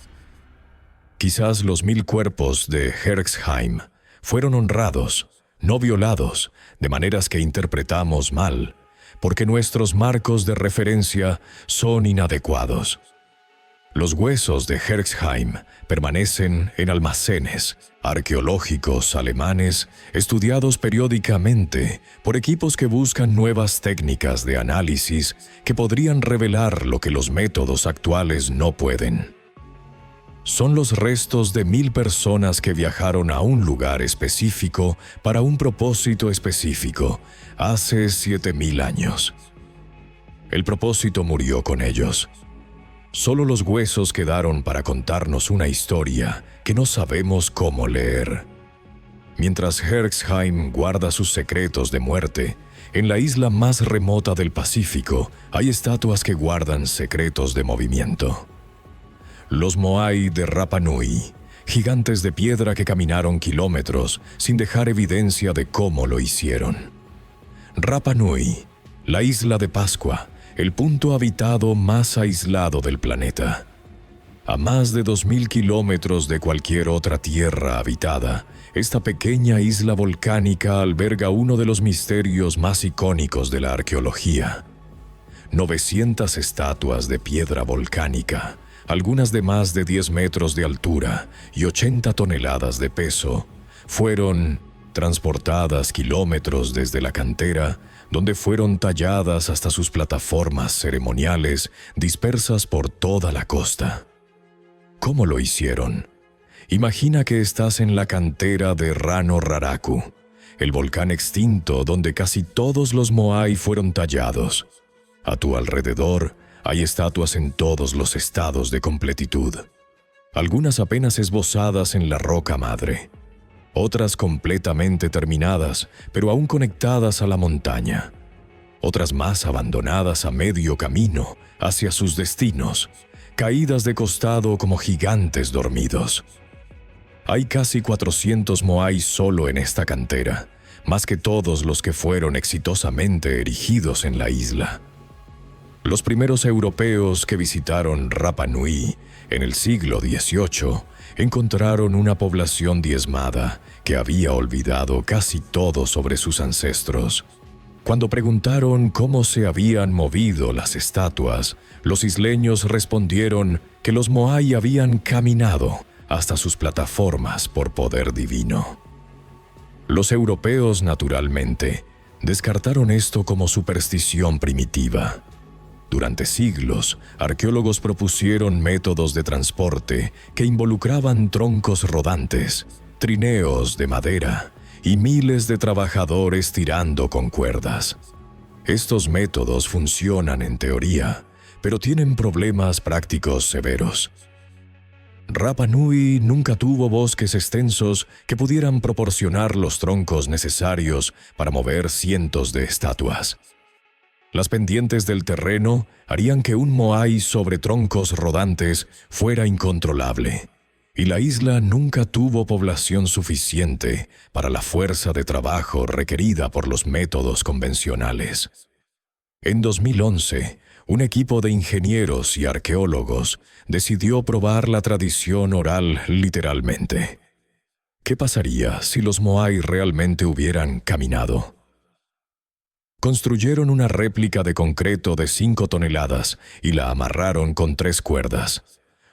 Quizás los 1000 cuerpos de Herxheim fueron honrados, no violados, de maneras que interpretamos mal, porque nuestros marcos de referencia son inadecuados. Los huesos de Herxheim permanecen en almacenes arqueológicos alemanes estudiados periódicamente por equipos que buscan nuevas técnicas de análisis que podrían revelar lo que los métodos actuales no pueden. Son los restos de 1000 personas que viajaron a un lugar específico para un propósito específico hace 7000 años. El propósito murió con ellos. Solo los huesos quedaron para contarnos una historia que no sabemos cómo leer. Mientras Herxheim guarda sus secretos de muerte, en la isla más remota del Pacífico, hay estatuas que guardan secretos de movimiento. Los Moai de Rapa Nui, gigantes de piedra que caminaron kilómetros sin dejar evidencia de cómo lo hicieron. Rapa Nui, la isla de Pascua, el punto habitado más aislado del planeta. A más de 2000 kilómetros de cualquier otra tierra habitada, esta pequeña isla volcánica alberga uno de los misterios más icónicos de la arqueología. 900 estatuas de piedra volcánica, algunas de más de 10 metros de altura y 80 toneladas de peso, fueron transportadas kilómetros desde la cantera, donde fueron talladas hasta sus plataformas ceremoniales dispersas por toda la costa. ¿Cómo lo hicieron? Imagina que estás en la cantera de Rano Raraku, el volcán extinto donde casi todos los Moai fueron tallados. A tu alrededor hay estatuas en todos los estados de completitud. Algunas apenas esbozadas en la roca madre, otras completamente terminadas, pero aún conectadas a la montaña. Otras más abandonadas a medio camino hacia sus destinos, caídas de costado como gigantes dormidos. Hay casi 400 Moai solo en esta cantera, más que todos los que fueron exitosamente erigidos en la isla. Los primeros europeos que visitaron Rapa Nui en el siglo XVIII encontraron una población diezmada que había olvidado casi todo sobre sus ancestros. Cuando preguntaron cómo se habían movido las estatuas, los isleños respondieron que los Moai habían caminado hasta sus plataformas por poder divino. Los europeos, naturalmente, descartaron esto como superstición primitiva. Durante siglos, arqueólogos propusieron métodos de transporte que involucraban troncos rodantes, trineos de madera y miles de trabajadores tirando con cuerdas. Estos métodos funcionan en teoría, pero tienen problemas prácticos severos. Rapa Nui nunca tuvo bosques extensos que pudieran proporcionar los troncos necesarios para mover cientos de estatuas. Las pendientes del terreno harían que un Moai sobre troncos rodantes fuera incontrolable, y la isla nunca tuvo población suficiente para la fuerza de trabajo requerida por los métodos convencionales. En 2011, un equipo de ingenieros y arqueólogos decidió probar la tradición oral literalmente. ¿Qué pasaría si los Moai realmente hubieran caminado? Construyeron una réplica de concreto de 5 toneladas y la amarraron con 3 cuerdas,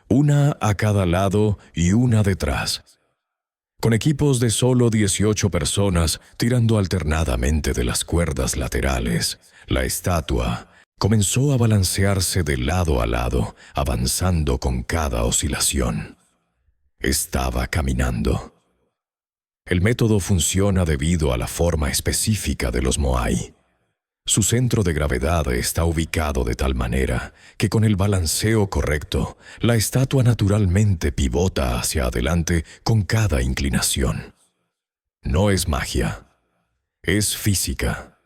una a cada lado y una detrás. Con equipos de solo 18 personas tirando alternadamente de las cuerdas laterales, la estatua comenzó a balancearse de lado a lado, avanzando con cada oscilación. Estaba caminando. El método funciona debido a la forma específica de los Moai. Su centro de gravedad está ubicado de tal manera que con el balanceo correcto, la estatua naturalmente pivota hacia adelante con cada inclinación. No es magia, es física.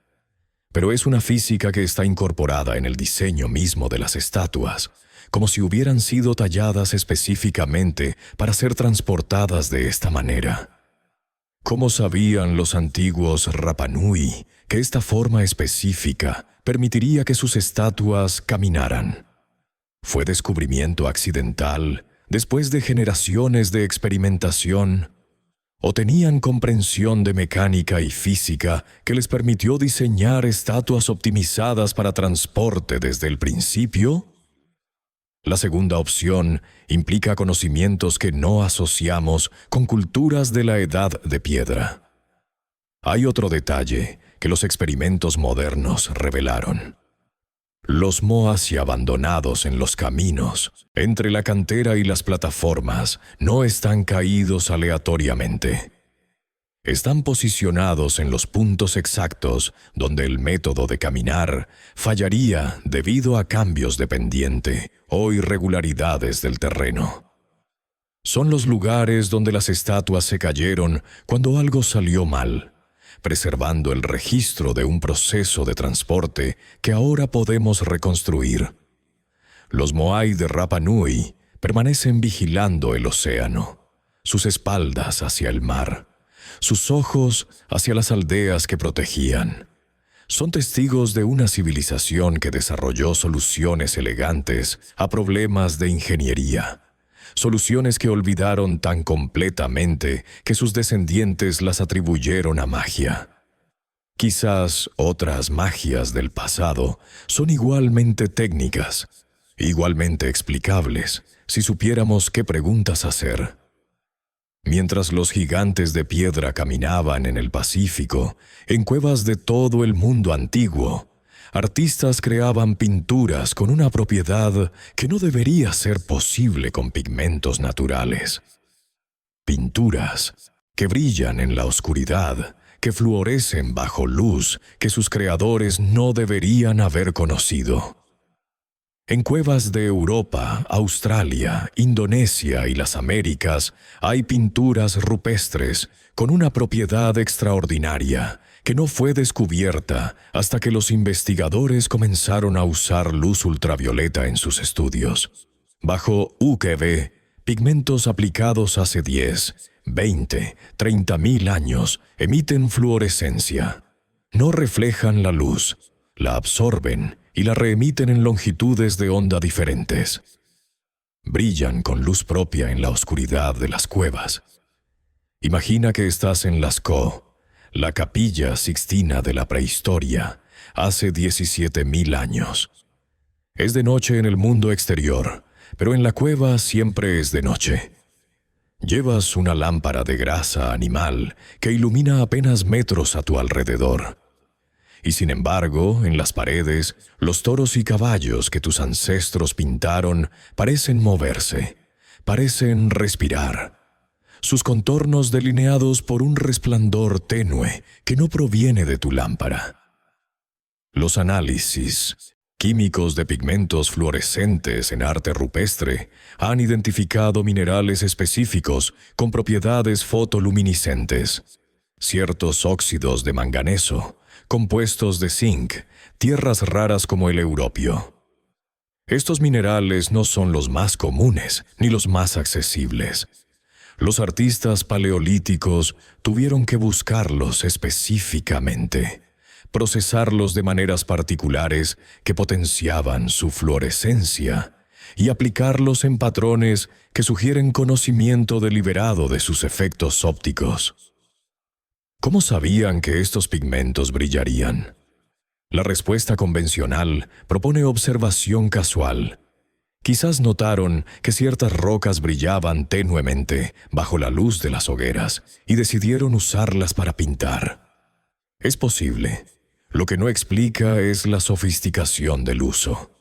Pero es una física que está incorporada en el diseño mismo de las estatuas, como si hubieran sido talladas específicamente para ser transportadas de esta manera. ¿Cómo sabían los antiguos Rapa Nui que esta forma específica permitiría que sus estatuas caminaran? ¿Fue descubrimiento accidental después de generaciones de experimentación? ¿O tenían comprensión de mecánica y física que les permitió diseñar estatuas optimizadas para transporte desde el principio? La segunda opción implica conocimientos que no asociamos con culturas de la Edad de Piedra. Hay otro detalle que los experimentos modernos revelaron. Los Moai abandonados en los caminos, entre la cantera y las plataformas, no están caídos aleatoriamente. Están posicionados en los puntos exactos donde el método de caminar fallaría debido a cambios de pendiente o irregularidades del terreno. Son los lugares donde las estatuas se cayeron cuando algo salió mal, preservando el registro de un proceso de transporte que ahora podemos reconstruir. Los Moai de Rapa Nui permanecen vigilando el océano, sus espaldas hacia el mar, sus ojos hacia las aldeas que protegían. Son testigos de una civilización que desarrolló soluciones elegantes a problemas de ingeniería, soluciones que olvidaron tan completamente que sus descendientes las atribuyeron a magia. Quizás otras magias del pasado son igualmente técnicas, igualmente explicables, si supiéramos qué preguntas hacer. Mientras los gigantes de piedra caminaban en el Pacífico, en cuevas de todo el mundo antiguo, artistas creaban pinturas con una propiedad que no debería ser posible con pigmentos naturales. Pinturas que brillan en la oscuridad, que fluorescen bajo luz que sus creadores no deberían haber conocido. En cuevas de Europa, Australia, Indonesia y las Américas hay pinturas rupestres con una propiedad extraordinaria que no fue descubierta hasta que los investigadores comenzaron a usar luz ultravioleta en sus estudios. Bajo UV, pigmentos aplicados hace 10, 20, 30.000 años emiten fluorescencia. No reflejan la luz, la absorben y la reemiten en longitudes de onda diferentes. Brillan con luz propia en la oscuridad de las cuevas. Imagina que estás en Lascaux, la Capilla Sixtina de la prehistoria, hace 17.000 años. Es de noche en el mundo exterior, pero en la cueva siempre es de noche. Llevas una lámpara de grasa animal que ilumina apenas metros a tu alrededor. Y sin embargo, en las paredes, los toros y caballos que tus ancestros pintaron parecen moverse, parecen respirar. Sus contornos delineados por un resplandor tenue que no proviene de tu lámpara. Los análisis químicos de pigmentos fluorescentes en arte rupestre han identificado minerales específicos con propiedades fotoluminiscentes, ciertos óxidos de manganeso, compuestos de zinc, tierras raras como el europio. Estos minerales no son los más comunes ni los más accesibles. Los artistas paleolíticos tuvieron que buscarlos específicamente, procesarlos de maneras particulares que potenciaban su fluorescencia y aplicarlos en patrones que sugieren conocimiento deliberado de sus efectos ópticos. ¿Cómo sabían que estos pigmentos brillarían? La respuesta convencional propone observación casual. Quizás notaron que ciertas rocas brillaban tenuemente bajo la luz de las hogueras y decidieron usarlas para pintar. Es posible. Lo que no explica es la sofisticación del uso.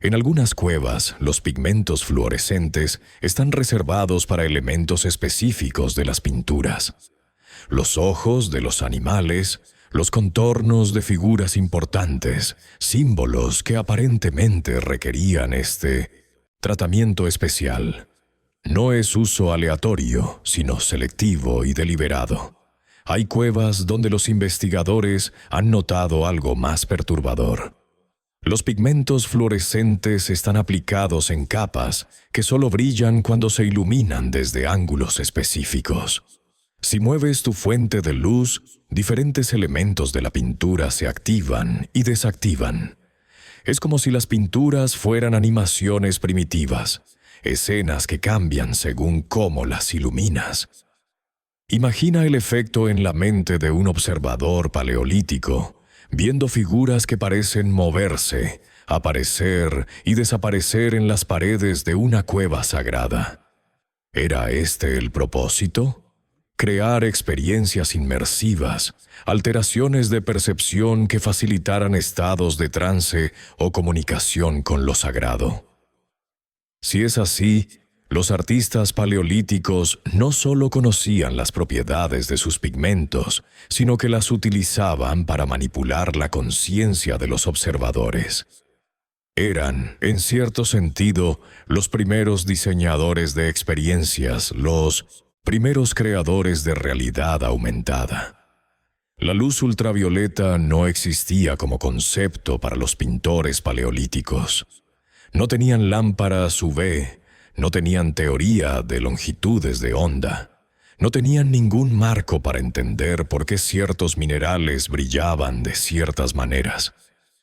En algunas cuevas, los pigmentos fluorescentes están reservados para elementos específicos de las pinturas. Los ojos de los animales, los contornos de figuras importantes, símbolos que aparentemente requerían este tratamiento especial. No es uso aleatorio, sino selectivo y deliberado. Hay cuevas donde los investigadores han notado algo más perturbador. Los pigmentos fluorescentes están aplicados en capas que solo brillan cuando se iluminan desde ángulos específicos. Si mueves tu fuente de luz, diferentes elementos de la pintura se activan y desactivan. Es como si las pinturas fueran animaciones primitivas, escenas que cambian según cómo las iluminas. Imagina el efecto en la mente de un observador paleolítico, viendo figuras que parecen moverse, aparecer y desaparecer en las paredes de una cueva sagrada. ¿Era este el propósito? Crear experiencias inmersivas, alteraciones de percepción que facilitaran estados de trance o comunicación con lo sagrado. Si es así, los artistas paleolíticos no solo conocían las propiedades de sus pigmentos, sino que las utilizaban para manipular la conciencia de los observadores. Eran, en cierto sentido, los primeros diseñadores de experiencias, los primeros creadores de realidad aumentada. La luz ultravioleta no existía como concepto para los pintores paleolíticos. No tenían lámparas UV, no tenían teoría de longitudes de onda, no tenían ningún marco para entender por qué ciertos minerales brillaban de ciertas maneras.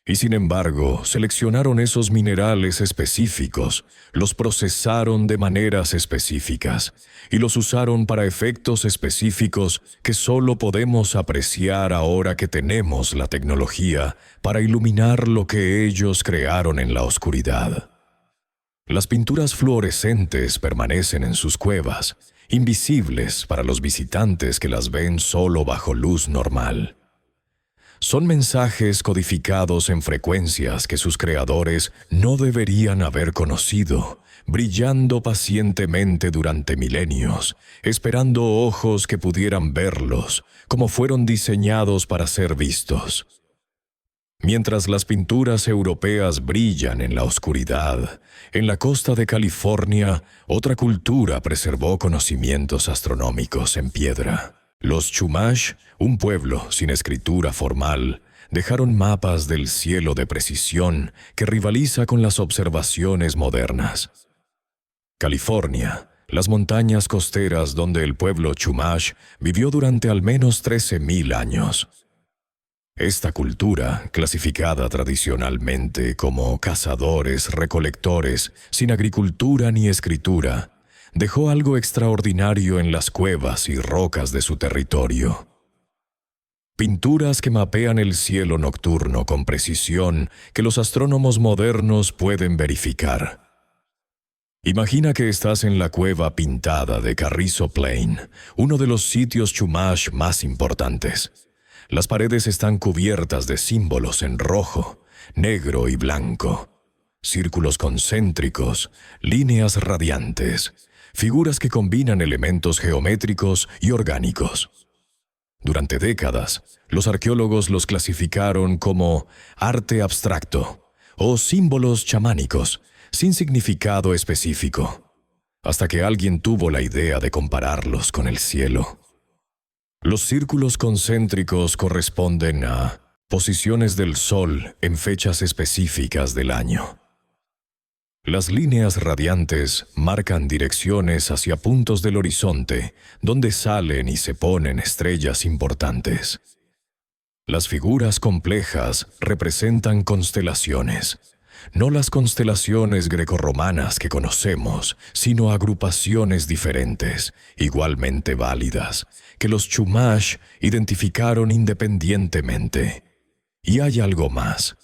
Y sin embargo, seleccionaron esos minerales específicos, los procesaron de maneras específicas y los usaron para efectos específicos que solo podemos apreciar ahora que tenemos la tecnología para iluminar lo que ellos crearon en la oscuridad. Las pinturas fluorescentes permanecen en sus cuevas, invisibles para los visitantes que las ven solo bajo luz normal. Son mensajes codificados en frecuencias que sus creadores no deberían haber conocido, brillando pacientemente durante milenios, esperando ojos que pudieran verlos, como fueron diseñados para ser vistos. Mientras las pinturas europeas brillan en la oscuridad, en la costa de California, otra cultura preservó conocimientos astronómicos en piedra. Los Chumash, un pueblo sin escritura formal, dejaron mapas del cielo de precisión que rivaliza con las observaciones modernas. California, las montañas costeras donde el pueblo Chumash vivió durante al menos 13.000 años. Esta cultura, clasificada tradicionalmente como cazadores-recolectores, sin agricultura ni escritura, dejó algo extraordinario en las cuevas y rocas de su territorio. Pinturas que mapean el cielo nocturno con precisión que los astrónomos modernos pueden verificar. Imagina que estás en la cueva pintada de Carrizo Plain, uno de los sitios Chumash más importantes. Las paredes están cubiertas de símbolos en rojo, negro y blanco, círculos concéntricos, líneas radiantes, figuras que combinan elementos geométricos y orgánicos. Durante décadas, los arqueólogos los clasificaron como arte abstracto o símbolos chamánicos, sin significado específico, hasta que alguien tuvo la idea de compararlos con el cielo. Los círculos concéntricos corresponden a posiciones del Sol en fechas específicas del año. Las líneas radiantes marcan direcciones hacia puntos del horizonte, donde salen y se ponen estrellas importantes. Las figuras complejas representan constelaciones, no las constelaciones grecorromanas que conocemos, sino agrupaciones diferentes, igualmente válidas, que los Chumash identificaron independientemente. Y hay algo más.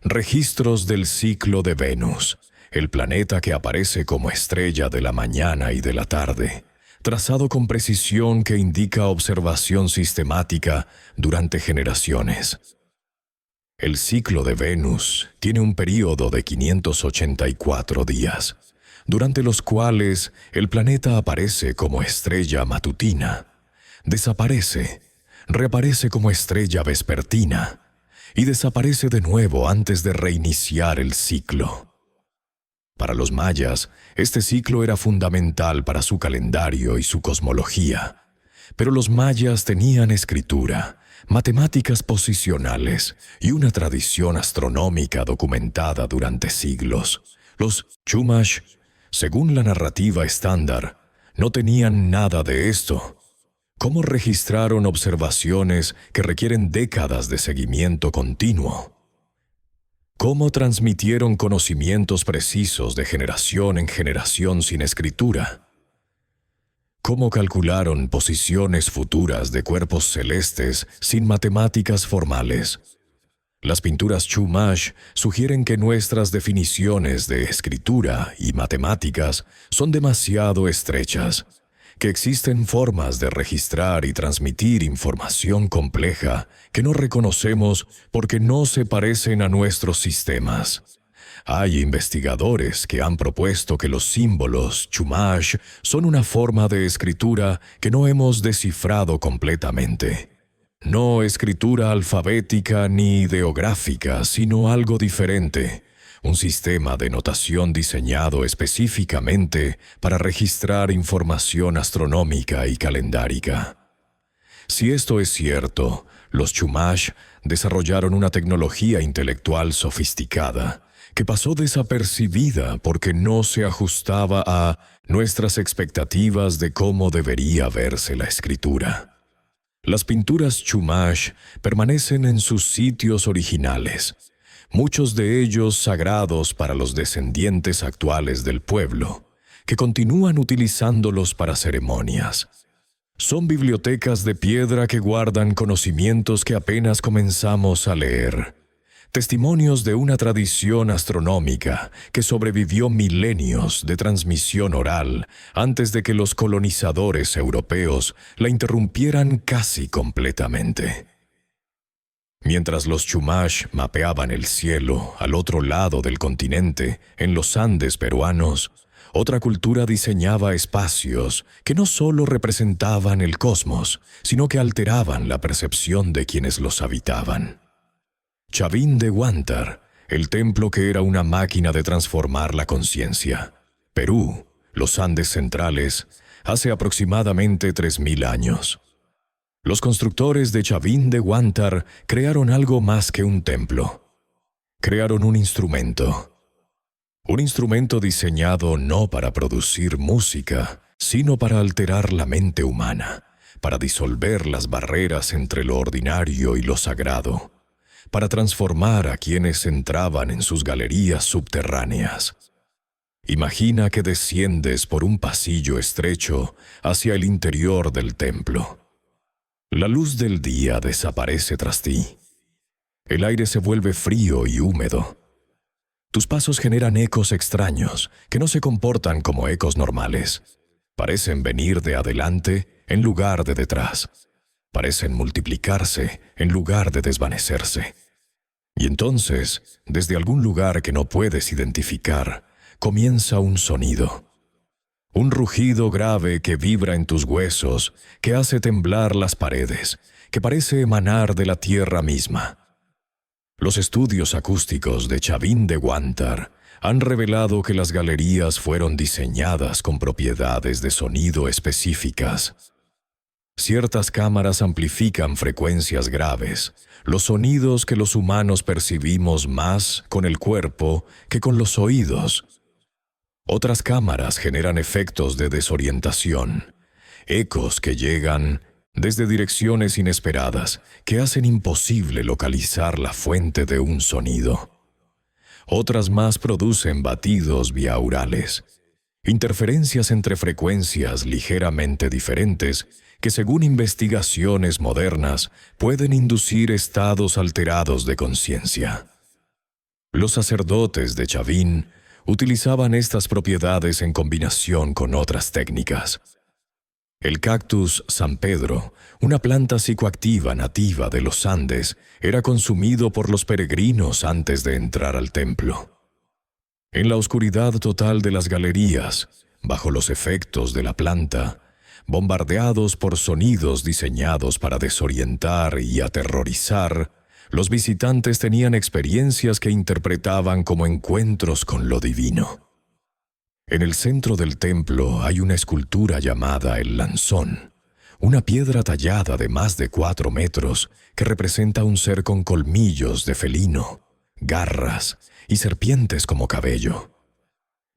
Registros del ciclo de Venus, el planeta que aparece como estrella de la mañana y de la tarde, trazado con precisión que indica observación sistemática durante generaciones. El ciclo de Venus tiene un período de 584 días, durante los cuales el planeta aparece como estrella matutina, desaparece, reaparece como estrella vespertina y desaparece de nuevo antes de reiniciar el ciclo. Para los mayas, este ciclo era fundamental para su calendario y su cosmología, pero los mayas tenían escritura, matemáticas posicionales y una tradición astronómica documentada durante siglos. Los Chumash, según la narrativa estándar, no tenían nada de esto. ¿Cómo registraron observaciones que requieren décadas de seguimiento continuo? ¿Cómo transmitieron conocimientos precisos de generación en generación sin escritura? ¿Cómo calcularon posiciones futuras de cuerpos celestes sin matemáticas formales? Las pinturas Chumash sugieren que nuestras definiciones de escritura y matemáticas son demasiado estrechas, que existen formas de registrar y transmitir información compleja que no reconocemos porque no se parecen a nuestros sistemas. Hay investigadores que han propuesto que los símbolos Chumash son una forma de escritura que no hemos descifrado completamente. No escritura alfabética ni ideográfica, sino algo diferente. Un sistema de notación diseñado específicamente para registrar información astronómica y calendárica. Si esto es cierto, Los Chumash desarrollaron una tecnología intelectual sofisticada que pasó desapercibida porque no se ajustaba a nuestras expectativas de cómo debería verse la escritura. Las pinturas Chumash permanecen en sus sitios originales, muchos de ellos sagrados para los descendientes actuales del pueblo, que continúan utilizándolos para ceremonias. Son bibliotecas de piedra que guardan conocimientos que apenas comenzamos a leer, testimonios de una tradición astronómica que sobrevivió milenios de transmisión oral antes de que los colonizadores europeos la interrumpieran casi completamente. Mientras los Chumash mapeaban el cielo al otro lado del continente, en los Andes peruanos, otra cultura diseñaba espacios que no solo representaban el cosmos, sino que alteraban la percepción de quienes los habitaban. Chavín de Huántar, el templo que era una máquina de transformar la conciencia. Perú, los Andes centrales, hace aproximadamente 3000 años. Los constructores de Chavín de Huántar crearon algo más que un templo. Crearon un instrumento. Un instrumento diseñado no para producir música, sino para alterar la mente humana, para disolver las barreras entre lo ordinario y lo sagrado, para transformar a quienes entraban en sus galerías subterráneas. Imagina que desciendes por un pasillo estrecho hacia el interior del templo. La luz del día desaparece tras ti. El aire se vuelve frío y húmedo. Tus pasos generan ecos extraños que no se comportan como ecos normales. Parecen venir de adelante en lugar de detrás. Parecen multiplicarse en lugar de desvanecerse. Y entonces, desde algún lugar que no puedes identificar, comienza un sonido. Un rugido grave que vibra en tus huesos, que hace temblar las paredes, que parece emanar de la tierra misma. Los estudios acústicos de Chavín de Huántar han revelado que las galerías fueron diseñadas con propiedades de sonido específicas. Ciertas cámaras amplifican frecuencias graves, los sonidos que los humanos percibimos más con el cuerpo que con los oídos. Otras cámaras generan efectos de desorientación, ecos que llegan desde direcciones inesperadas que hacen imposible localizar la fuente de un sonido. Otras más producen batidos biaurales, interferencias entre frecuencias ligeramente diferentes que, según investigaciones modernas, pueden inducir estados alterados de conciencia. Los sacerdotes de Chavín utilizaban estas propiedades en combinación con otras técnicas. El cactus San Pedro, una planta psicoactiva nativa de los Andes, era consumido por los peregrinos antes de entrar al templo. En la oscuridad total de las galerías, bajo los efectos de la planta, bombardeados por sonidos diseñados para desorientar y aterrorizar, los visitantes tenían experiencias que interpretaban como encuentros con lo divino. En el centro del templo hay una escultura llamada el Lanzón, una piedra tallada de más de 4 metros que representa un ser con colmillos de felino, garras y serpientes como cabello.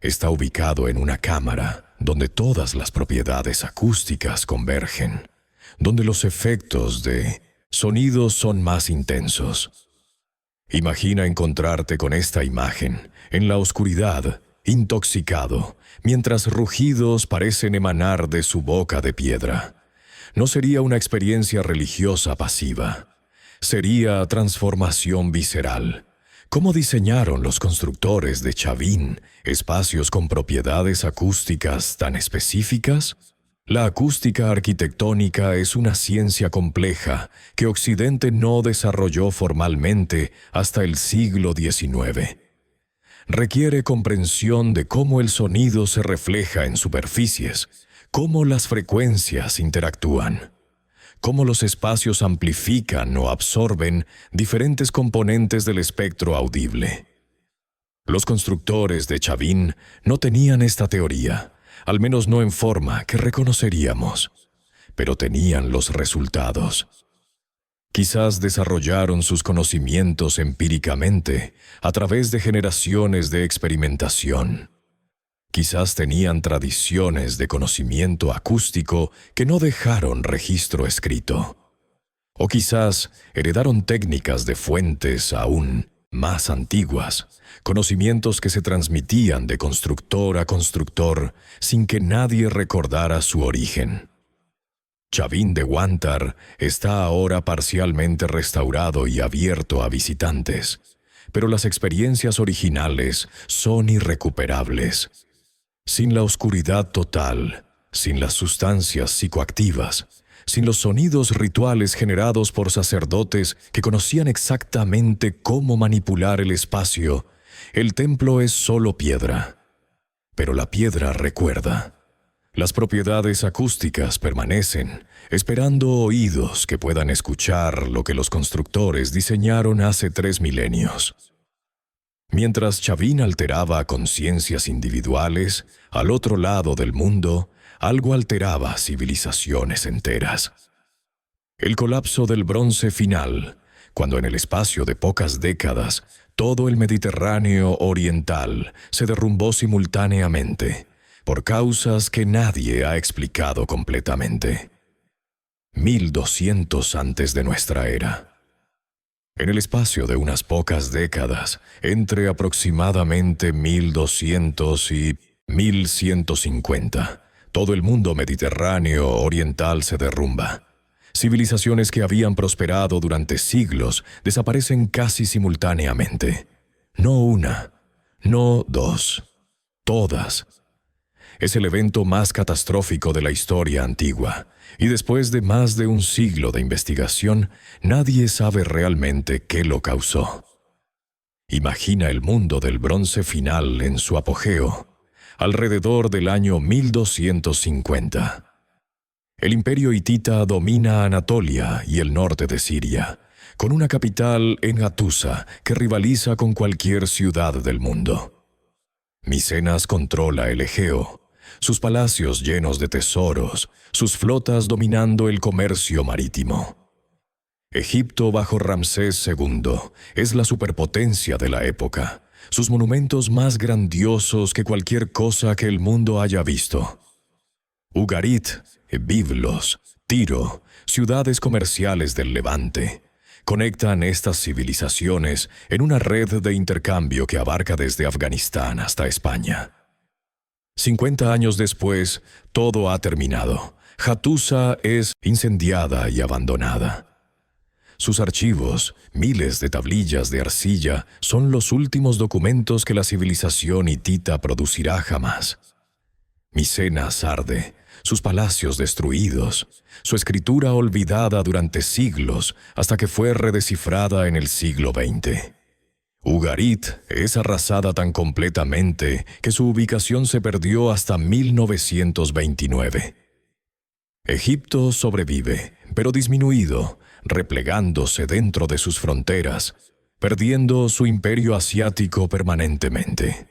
Está ubicado en una cámara donde todas las propiedades acústicas convergen, donde los efectos de sonidos son más intensos. Imagina encontrarte con esta imagen en la oscuridad, intoxicado, mientras rugidos parecen emanar de su boca de piedra. No sería una experiencia religiosa pasiva. Sería transformación visceral. ¿Cómo diseñaron los constructores de Chavín espacios con propiedades acústicas tan específicas? La acústica arquitectónica es una ciencia compleja que Occidente no desarrolló formalmente hasta el siglo XIX. Requiere comprensión de cómo el sonido se refleja en superficies, cómo las frecuencias interactúan, cómo los espacios amplifican o absorben diferentes componentes del espectro audible. Los constructores de Chavín no tenían esta teoría, al menos no en forma que reconoceríamos, pero tenían los resultados. Quizás desarrollaron sus conocimientos empíricamente a través de generaciones de experimentación. Quizás tenían tradiciones de conocimiento acústico que no dejaron registro escrito. O quizás heredaron técnicas de fuentes aún más antiguas, conocimientos que se transmitían de constructor a constructor sin que nadie recordara su origen. Chavín de Huántar está ahora parcialmente restaurado y abierto a visitantes, pero las experiencias originales son irrecuperables. Sin la oscuridad total, sin las sustancias psicoactivas, sin los sonidos rituales generados por sacerdotes que conocían exactamente cómo manipular el espacio, el templo es solo piedra. Pero la piedra recuerda. Las propiedades acústicas permanecen, esperando oídos que puedan escuchar lo que los constructores diseñaron hace 3 milenios. Mientras Chavín alteraba conciencias individuales, al otro lado del mundo, algo alteraba civilizaciones enteras. El colapso del bronce final, cuando en el espacio de pocas décadas todo el Mediterráneo oriental se derrumbó simultáneamente, por causas que nadie ha explicado completamente. 1200 antes de nuestra era. En el espacio de unas pocas décadas, entre aproximadamente 1200 y 1150, todo el mundo mediterráneo oriental se derrumba. Civilizaciones que habían prosperado durante siglos desaparecen casi simultáneamente. No una, no dos, todas. Es el evento más catastrófico de la historia antigua, y después de más de un siglo de investigación, nadie sabe realmente qué lo causó. Imagina el mundo del bronce final en su apogeo, alrededor del año 1250. El imperio hitita domina Anatolia y el norte de Siria, con una capital en Hattusa que rivaliza con cualquier ciudad del mundo. Micenas controla el Egeo, sus palacios llenos de tesoros, sus flotas dominando el comercio marítimo. Egipto bajo Ramsés II es la superpotencia de la época, sus monumentos más grandiosos que cualquier cosa que el mundo haya visto. Ugarit, Biblos, Tiro, ciudades comerciales del Levante, conectan estas civilizaciones en una red de intercambio que abarca desde Afganistán hasta España. 50 años después, todo ha terminado. Hattusa es incendiada y abandonada. Sus archivos, miles de tablillas de arcilla, son los últimos documentos que la civilización hitita producirá jamás. Micenas arde, sus palacios destruidos, su escritura olvidada durante siglos hasta que fue redescifrada en el siglo XX. Ugarit es arrasada tan completamente que su ubicación se perdió hasta 1929. Egipto sobrevive, pero disminuido, replegándose dentro de sus fronteras, perdiendo su imperio asiático permanentemente.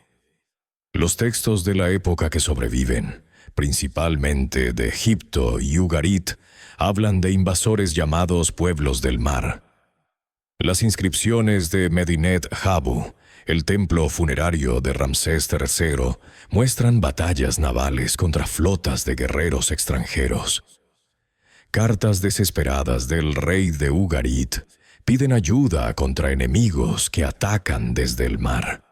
Los textos de la época que sobreviven, principalmente de Egipto y Ugarit, hablan de invasores llamados pueblos del mar. Las inscripciones de Medinet Habu, el templo funerario de Ramsés III, muestran batallas navales contra flotas de guerreros extranjeros. Cartas desesperadas del rey de Ugarit piden ayuda contra enemigos que atacan desde el mar.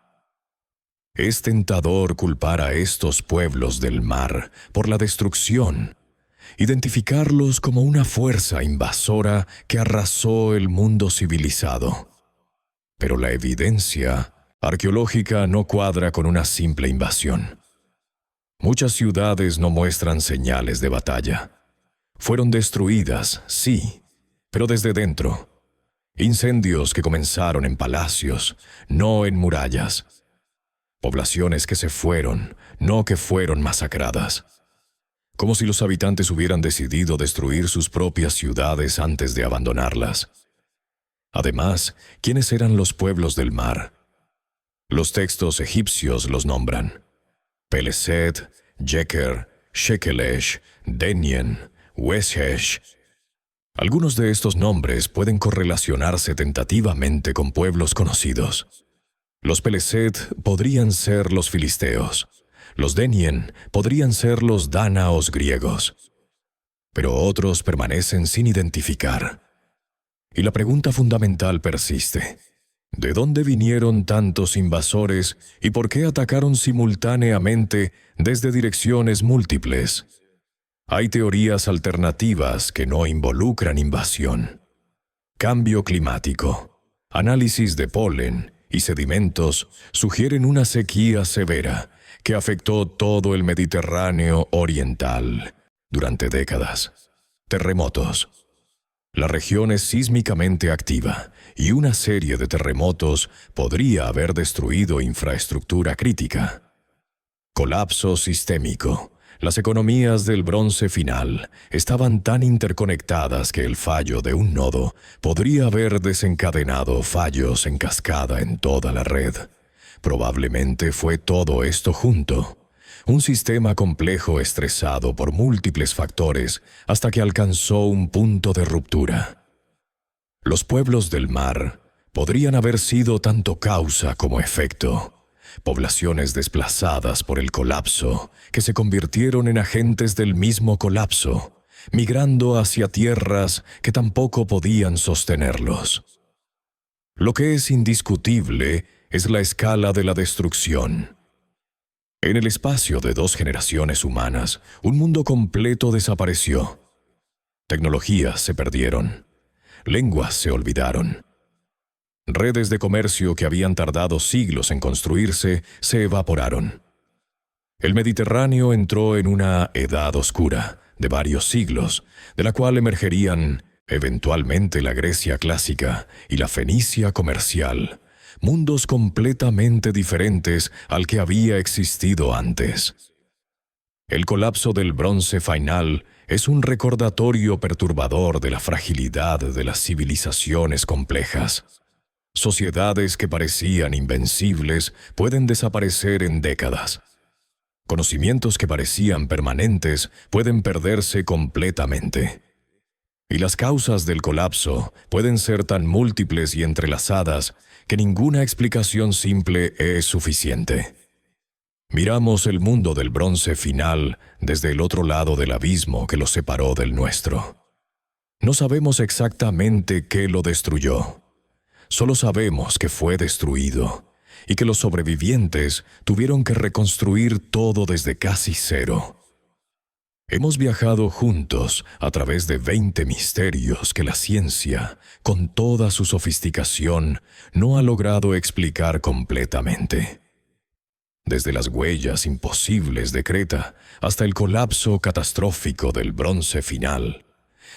Es tentador culpar a estos pueblos del mar por la destrucción, identificarlos como una fuerza invasora que arrasó el mundo civilizado. Pero la evidencia arqueológica no cuadra con una simple invasión. Muchas ciudades no muestran señales de batalla. Fueron destruidas, sí, pero desde dentro. Incendios que comenzaron en palacios, no en murallas. Poblaciones que se fueron, no que fueron masacradas. Como si los habitantes hubieran decidido destruir sus propias ciudades antes de abandonarlas. Además, ¿quiénes eran los pueblos del mar? Los textos egipcios los nombran. Peleset, Jeker, Shekelesh, Denyen, Weshesh. Algunos de estos nombres pueden correlacionarse tentativamente con pueblos conocidos. Los Peleset podrían ser los filisteos. Los Denien podrían ser los dánaos griegos. Pero otros permanecen sin identificar. Y la pregunta fundamental persiste. ¿De dónde vinieron tantos invasores y por qué atacaron simultáneamente desde direcciones múltiples? Hay teorías alternativas que no involucran invasión. Cambio climático, análisis de polen y sedimentos sugieren una sequía severa que afectó todo el Mediterráneo oriental durante décadas. Terremotos. La región es sísmicamente activa y una serie de terremotos podría haber destruido infraestructura crítica. Colapso sistémico. Las economías del Bronce Final estaban tan interconectadas que el fallo de un nodo podría haber desencadenado fallos en cascada en toda la red. Probablemente fue todo esto junto. Un sistema complejo estresado por múltiples factores hasta que alcanzó un punto de ruptura. Los pueblos del mar podrían haber sido tanto causa como efecto. Poblaciones desplazadas por el colapso que se convirtieron en agentes del mismo colapso, migrando hacia tierras que tampoco podían sostenerlos. Lo que es indiscutible es la escala de la destrucción. En el espacio de 2 generaciones humanas, un mundo completo desapareció. Tecnologías se perdieron. Lenguas se olvidaron. Redes de comercio que habían tardado siglos en construirse se evaporaron. El Mediterráneo entró en una edad oscura de varios siglos, de la cual emergerían eventualmente la Grecia clásica y la Fenicia comercial, mundos completamente diferentes al que había existido antes. El colapso del Bronce Final es un recordatorio perturbador de la fragilidad de las civilizaciones complejas. Sociedades que parecían invencibles pueden desaparecer en décadas. Conocimientos que parecían permanentes pueden perderse completamente. Y las causas del colapso pueden ser tan múltiples y entrelazadas que ninguna explicación simple es suficiente. Miramos el mundo del Bronce Final desde el otro lado del abismo que lo separó del nuestro. No sabemos exactamente qué lo destruyó. Solo sabemos que fue destruido y que los sobrevivientes tuvieron que reconstruir todo desde casi cero. Hemos viajado juntos a través de 20 misterios que la ciencia, con toda su sofisticación, no ha logrado explicar completamente. Desde las huellas imposibles de Creta hasta el colapso catastrófico del Bronce Final,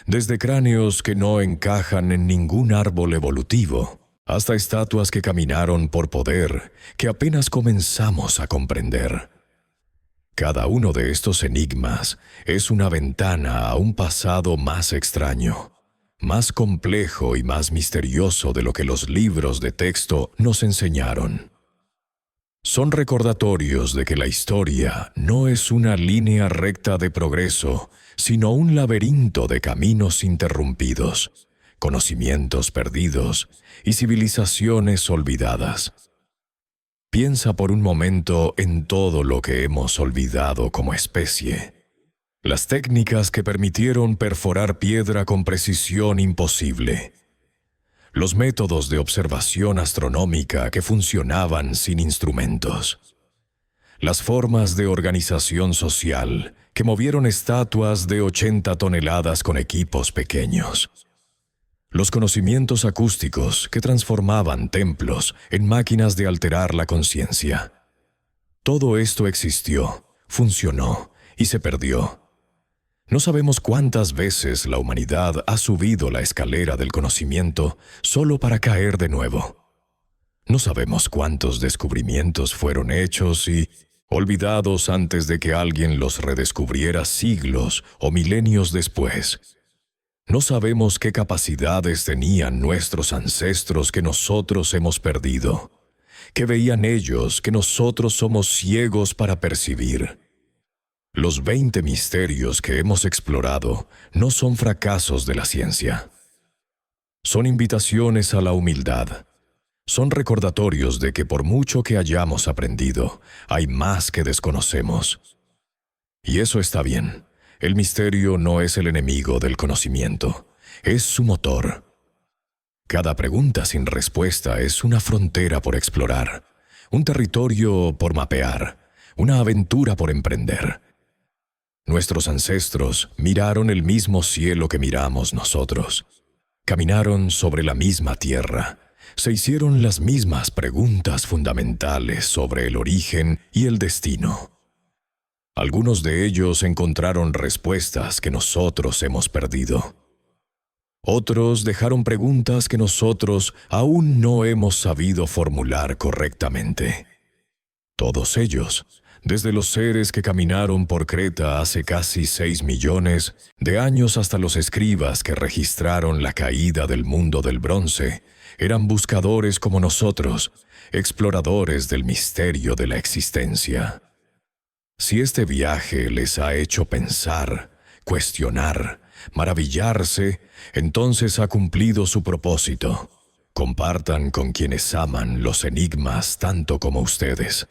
desde cráneos que no encajan en ningún árbol evolutivo, hasta estatuas que caminaron por poder que apenas comenzamos a comprender. Cada uno de estos enigmas es una ventana a un pasado más extraño, más complejo y más misterioso de lo que los libros de texto nos enseñaron. Son recordatorios de que la historia no es una línea recta de progreso, sino un laberinto de caminos interrumpidos, conocimientos perdidos y civilizaciones olvidadas. Piensa por un momento en todo lo que hemos olvidado como especie. Las técnicas que permitieron perforar piedra con precisión imposible. Los métodos de observación astronómica que funcionaban sin instrumentos. Las formas de organización social que movieron estatuas de 80 toneladas con equipos pequeños. Los conocimientos acústicos que transformaban templos en máquinas de alterar la conciencia. Todo esto existió, funcionó y se perdió. No sabemos cuántas veces la humanidad ha subido la escalera del conocimiento solo para caer de nuevo. No sabemos cuántos descubrimientos fueron hechos y olvidados antes de que alguien los redescubriera siglos o milenios después. No sabemos qué capacidades tenían nuestros ancestros que nosotros hemos perdido, qué veían ellos que nosotros somos ciegos para percibir. Los 20 misterios que hemos explorado no son fracasos de la ciencia. Son invitaciones a la humildad. Son recordatorios de que por mucho que hayamos aprendido, hay más que desconocemos. Y eso está bien. El misterio no es el enemigo del conocimiento, es su motor. Cada pregunta sin respuesta es una frontera por explorar, un territorio por mapear, una aventura por emprender. Nuestros ancestros miraron el mismo cielo que miramos nosotros. Caminaron sobre la misma tierra. Se hicieron las mismas preguntas fundamentales sobre el origen y el destino. Algunos de ellos encontraron respuestas que nosotros hemos perdido. Otros dejaron preguntas que nosotros aún no hemos sabido formular correctamente. Todos ellos, desde los seres que caminaron por Creta hace casi 6 millones de años hasta los escribas que registraron la caída del mundo del bronce, eran buscadores como nosotros, exploradores del misterio de la existencia. Si este viaje les ha hecho pensar, cuestionar, maravillarse, entonces ha cumplido su propósito. Compartan con quienes aman los enigmas tanto como ustedes.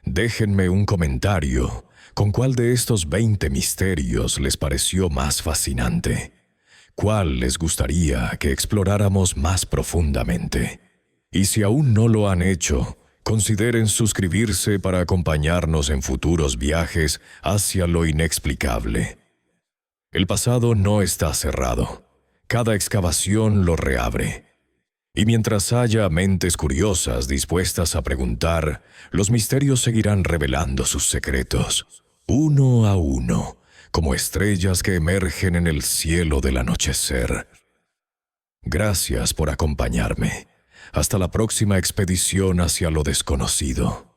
Déjenme un comentario con cuál de estos 20 misterios les pareció más fascinante. ¿Cuál les gustaría que exploráramos más profundamente? Y si aún no lo han hecho, consideren suscribirse para acompañarnos en futuros viajes hacia lo inexplicable. El pasado no está cerrado. Cada excavación lo reabre. Y mientras haya mentes curiosas dispuestas a preguntar, los misterios seguirán revelando sus secretos, uno a uno, como estrellas que emergen en el cielo del anochecer. Gracias por acompañarme. Hasta la próxima expedición hacia lo desconocido.